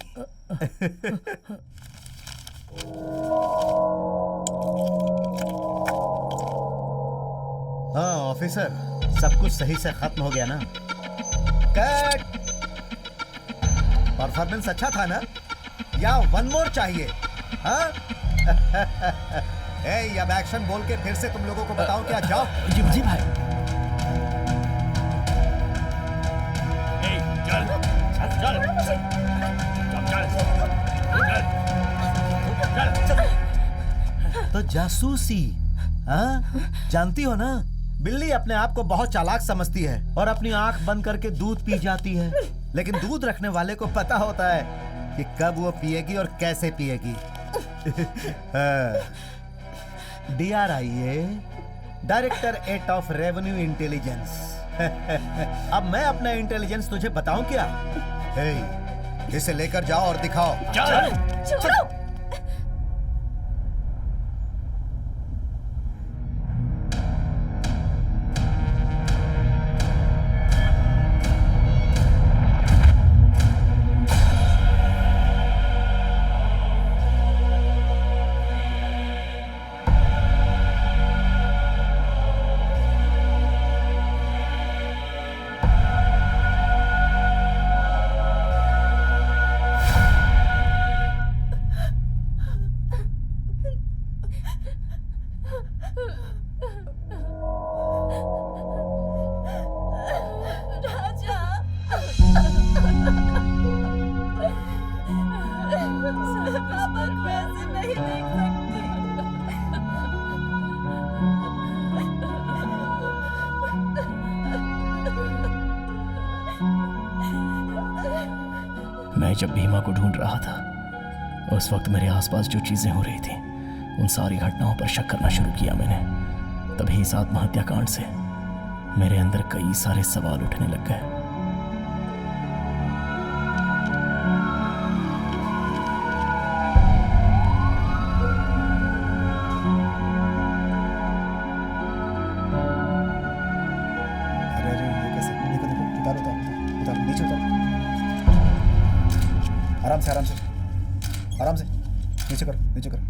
हाँ ऑफिसर, सब कुछ सही से खत्म हो गया ना? कट। परफॉर्मेंस अच्छा था ना? या 1 मोर चाहिए? हाँ? ए, अब एक्शन बोल के फिर से तुम लोगों को बताओ क्या? जाओ। जी भाई। तो जासूसी, हाँ? जानती हो ना, बिल्ली अपने आप को बहुत चालाक समझती है और अपनी आंख बंद करके दूध पी जाती है, लेकिन दूध रखने वाले को पता होता है कि कब वो पिएगी और कैसे पिएगी। DRIA, director at of revenue intelligence. अब मैं अपना इंटेलिजेंस तुझे बताऊं क्या? हे, इसे लेकर जाओ और दिखाओ। छोड़ो। मैं जब भीमा को ढूंढ रहा था उस वक्त मेरे आसपास जो चीजें हो रही थी उन सारी घटनाओं पर शक करना शुरू किया मैंने। तभी इस आत्महत्या कांड से मेरे अंदर कई सारे सवाल उठने लग गए। अरे ये कैसे? देखो देखो, उतारो उतारो उतारो, नीचे उतारो। आराम से आराम से आराम से, नीचे करो नीचे करो।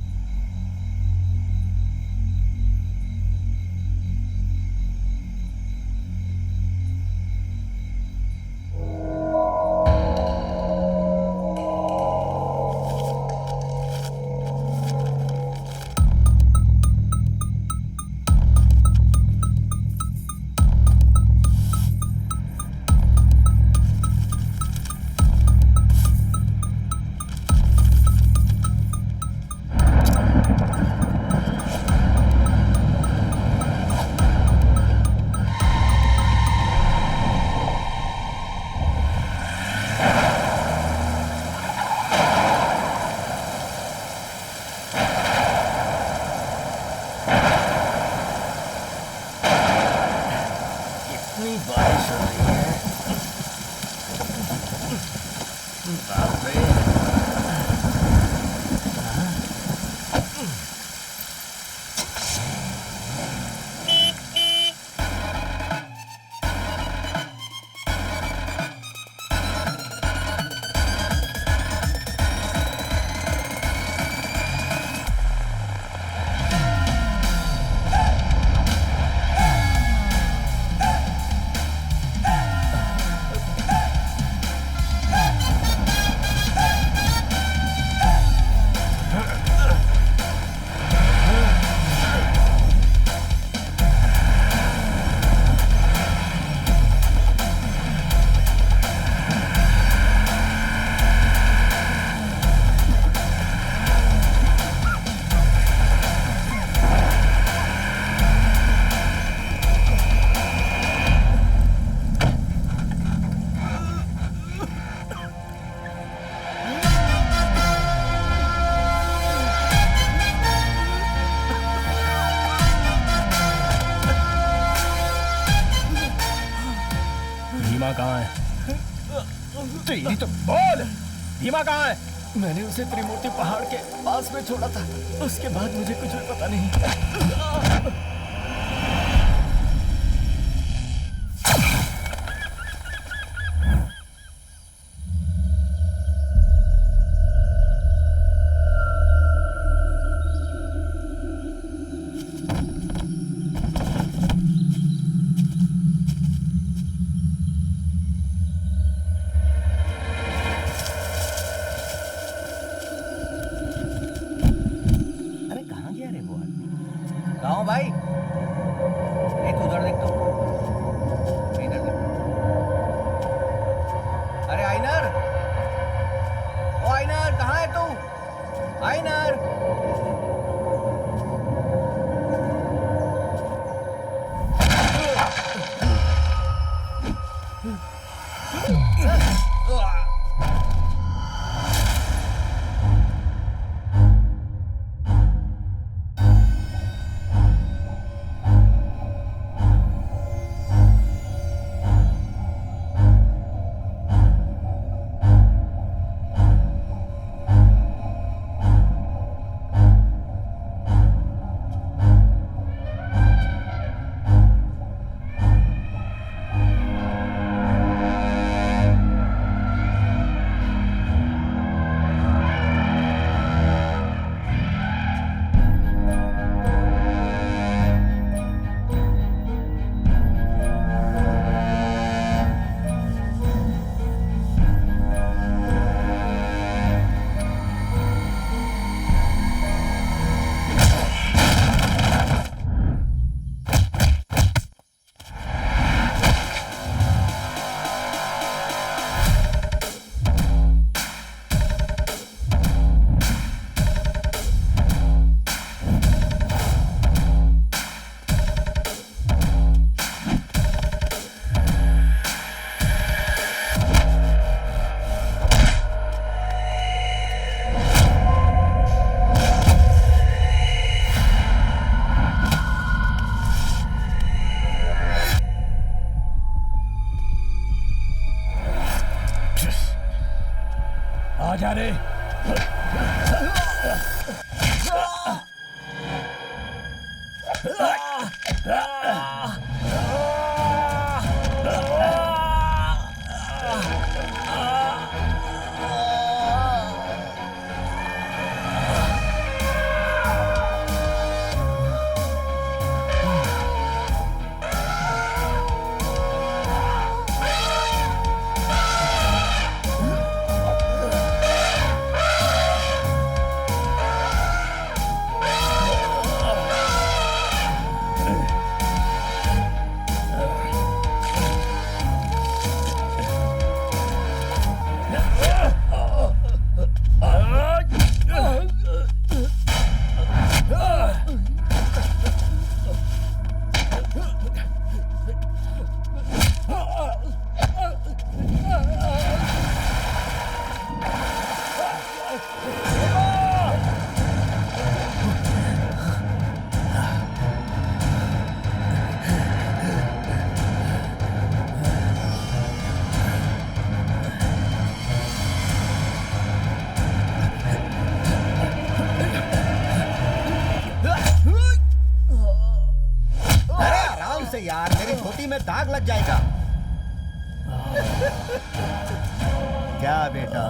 कहाँ है? तेरी तो बोल, भीमा कहाँ है? मैंने उसे त्रिमूर्ति पहाड़ के पास में छोड़ा था, उसके बाद मुझे कुछ भी पता नहीं। गाँव भाई, एक उधर देख तो, इधर देख। अरे आइनर, ओ आइनर कहाँ है तू? आइनर, आ जा रे। यार मेरी धोती में दाग लग जाएगा। क्या बेटा,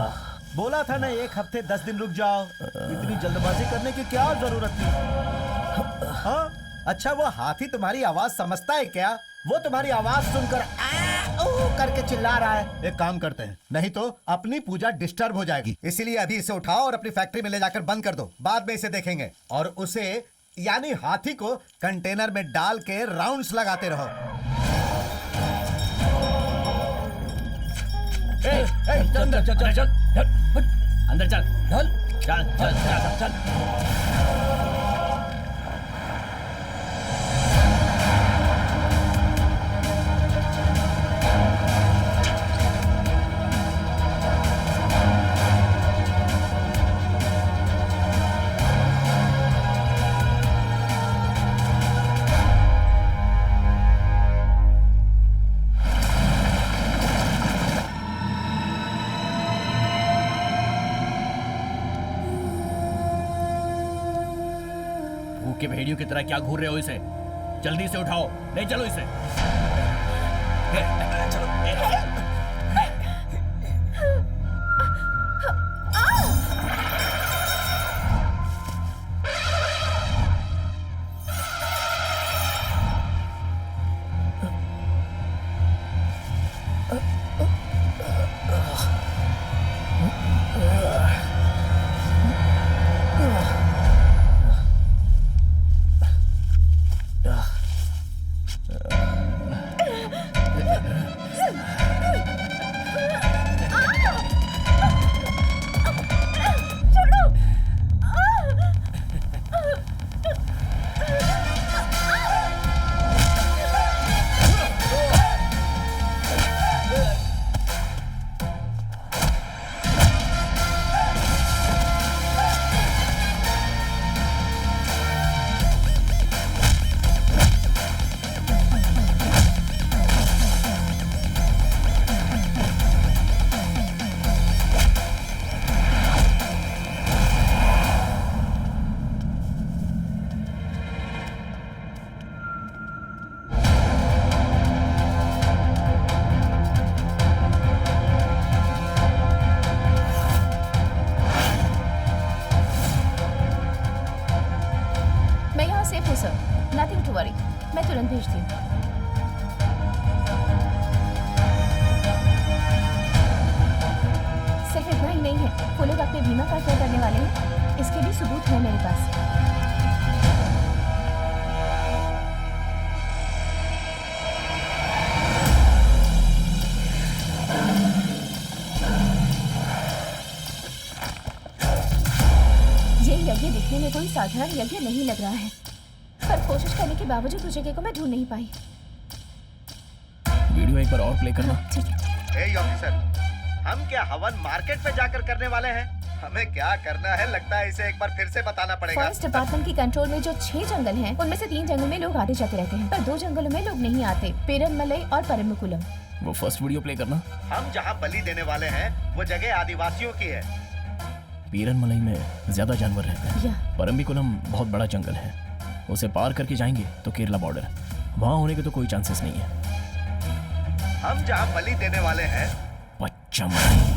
बोला था ना 1 हफ्ते 10 दिन रुक जाओ। इतनी जल्दबाजी करने की क्या जरूरत थी? हाँ? अच्छा वो हाथी तुम्हारी आवाज समझता है क्या? वो तुम्हारी आवाज सुनकर करके चिल्ला रहा है। एक काम करते हैं, नहीं तो अपनी पूजा डिस्टर्ब हो जाएगी। इसीलिए अभी इसे उठाओ और अपनी फैक्ट्री में ले जाकर बंद कर दो। बाद में इसे देखेंगे। और उसे यानी हाथी को कंटेनर में डाल के राउंड्स लगाते रहो। अंदर चल चल चल अंदर चल चल चल चल चल चल। के भेड़ियों की तरह क्या घूर रहे हो इसे? जल्दी से उठाओ, ले चलो इसे। चलो। नथिंग टू वरी, मैं तुरंत भेजती हूँ। सिर्फ इतना ही नहीं है, वो लोग अपने बीमा का क्या करने वाले हैं, इसके भी सबूत है मेरे पास। ये यज्ञ दिखने में कोई साधारण यज्ञ नहीं लग रहा है, पर कोशिश करने के बावजूद उस जगह को मैं ढूंढ नहीं पाई। वीडियो एक बार और प्ले करना। ठीक है। ए ऑफिसर, हम क्या हवन मार्केट पे जाकर करने वाले हैं? हमें क्या करना है लगता है इसे एक बार फिर से बताना पड़ेगा। फॉरेस्ट डिपार्टमेंट की कंट्रोल में जो 6 जंगल हैं, उनमें से 3 जंगल में लोग आते जाते रहते हैं, पर 2 जंगलों में लोग नहीं आते, पेरनमलई और परम्बिकुलम। वो फर्स्ट वीडियो प्ले करना। हम जहाँ बलि देने वाले हैं वो जगह आदिवासियों की है। पीरनमलई में ज्यादा जानवर रहते हैं। या परम्बिकुलम बहुत बड़ा जंगल है, उसे पार करके जाएंगे तो केरला बॉर्डर, वहां होने के तो कोई चांसेस नहीं है। हम जहाँ बलि देने वाले हैं पच्चमढ़ी।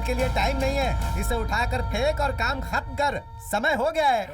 के लिए टाइम नहीं है, इसे उठाकर फेंक और काम खत्म कर, समय हो गया है।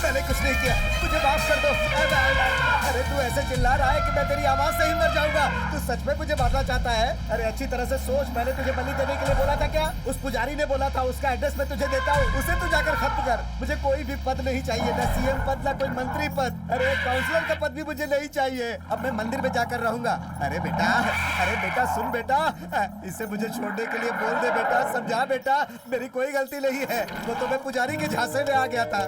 मैंने कुछ नहीं किया, मुझे माफ कर दो। अरे तू ऐसे चिल्ला रहा है कि मैं तेरी आवाज से ही मर जाऊंगा। तू सच में मुझे मारना चाहता है? अरे अच्छी तरह से सोच, मैंने तुझे बलि देने के लिए बोला था क्या? उस पुजारी ने बोला था, उसका एड्रेस मैं तुझे देता हूँ, उसे तू जाकर खत्म कर। मुझे कोई भी पद नहीं चाहिए, ना सीएम पद, ना कोई मंत्री पद, अरे काउंसलर का पद भी मुझे नहीं चाहिए। अब मैं मंदिर में जाकर रहूंगा। अरे बेटा सुन बेटा, इसे मुझे छोड़ने के लिए बोल दे बेटा, समझा बेटा, मेरी कोई गलती नहीं है। वो तो मैं पुजारी के झांसे में आ गया था।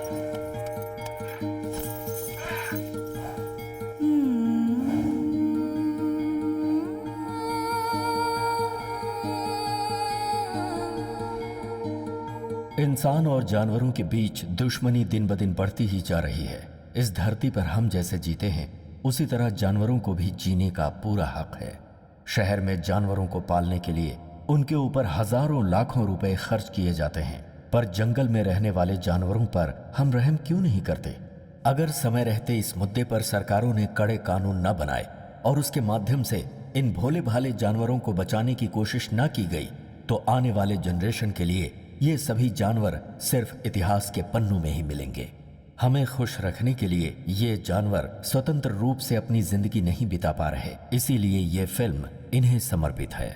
इंसान और जानवरों के बीच दुश्मनी दिन ब दिन बढ़ती ही जा रही है। इस धरती पर हम जैसे जीते हैं, उसी तरह जानवरों को भी जीने का पूरा हक है। शहर में जानवरों को पालने के लिए उनके ऊपर हजारों लाखों रुपए खर्च किए जाते हैं, पर जंगल में रहने वाले जानवरों पर हम रहम क्यों नहीं करते? अगर समय रहते इस मुद्दे पर सरकारों ने कड़े कानून न बनाए और उसके माध्यम से इन भोले भाले जानवरों को बचाने की कोशिश न की गई, तो आने वाले जनरेशन के लिए ये सभी जानवर सिर्फ इतिहास के पन्नों में ही मिलेंगे। हमें खुश रखने के लिए ये जानवर स्वतंत्र रूप से अपनी जिंदगी नहीं बिता पा रहे, इसीलिए ये फिल्म इन्हें समर्पित है।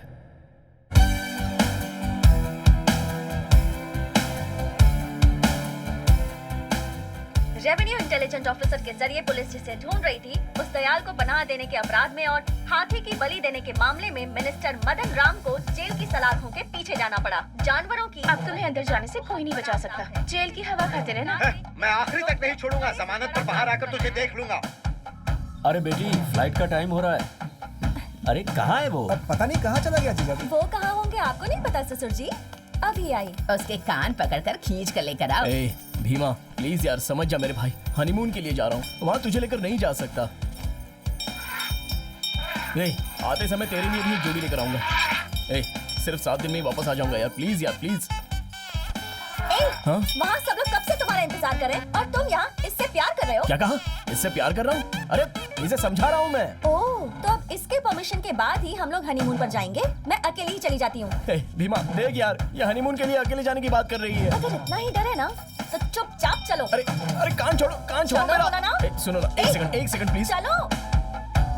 रेवेन्यू इंटेलिजेंस ऑफिसर के जरिए पुलिस जिसे ढूंढ रही थी, उस दयाल को पनाह देने के अपराध में और हाथी की बलि देने के मामले में मिनिस्टर मदन राम को जेल की सलाखों के पीछे जाना पड़ा। जानवरों की अब तुम्हें अंदर जाने से कोई नहीं बचा सकता। जेल की हवा खाते रहना। मैं आखिरी तक नहीं छोड़ूंगा, जमानत पर बाहर आकर तुझे देख लूंगा। अरे बेटी, फ्लाइट का टाइम हो रहा है। अरे कहाँ है वो? पता नहीं कहाँ चला गया जीजा जी। वो कहाँ होंगे आपको नहीं पता ससुर जी, अभी आई। उसके कान पकड़कर खींच कर लेकर आओ। ए भीमा प्लीज यार समझ जा मेरे भाई, हनीमून के लिए जा रहा हूँ, वहाँ तुझे लेकर नहीं जा सकता। ए, आते समय तेरे लिए भी एक जोड़ी लेकर आऊंगा। ए, सिर्फ 7 दिन में ही वापस आ जाऊंगा यार, प्लीज यार प्लीज। हाँ? वहाँ सब लोग कब से तुम्हारा इंतजार कर रहे हैं और तुम यहाँ इससे प्यार कर रहे हो? क्या कहा? इससे प्यार कर रहा हूँ? अरे इसे समझा रहा हूँ मैं। ओह, तो अब इसके परमिशन के बाद ही हम लोग हनीमून पर जाएंगे। मैं अकेली ही चली जाती हूँ। भीमा देख यार, ये हनीमून के लिए अकेले जाने की बात कर रही है। अगर इतना ही डर है ना तो चुपचाप चलो। अरे कान छोड़ो चलो मेरा। बोला ना। सुनो ना, एक सेकंड प्लीज। चलो।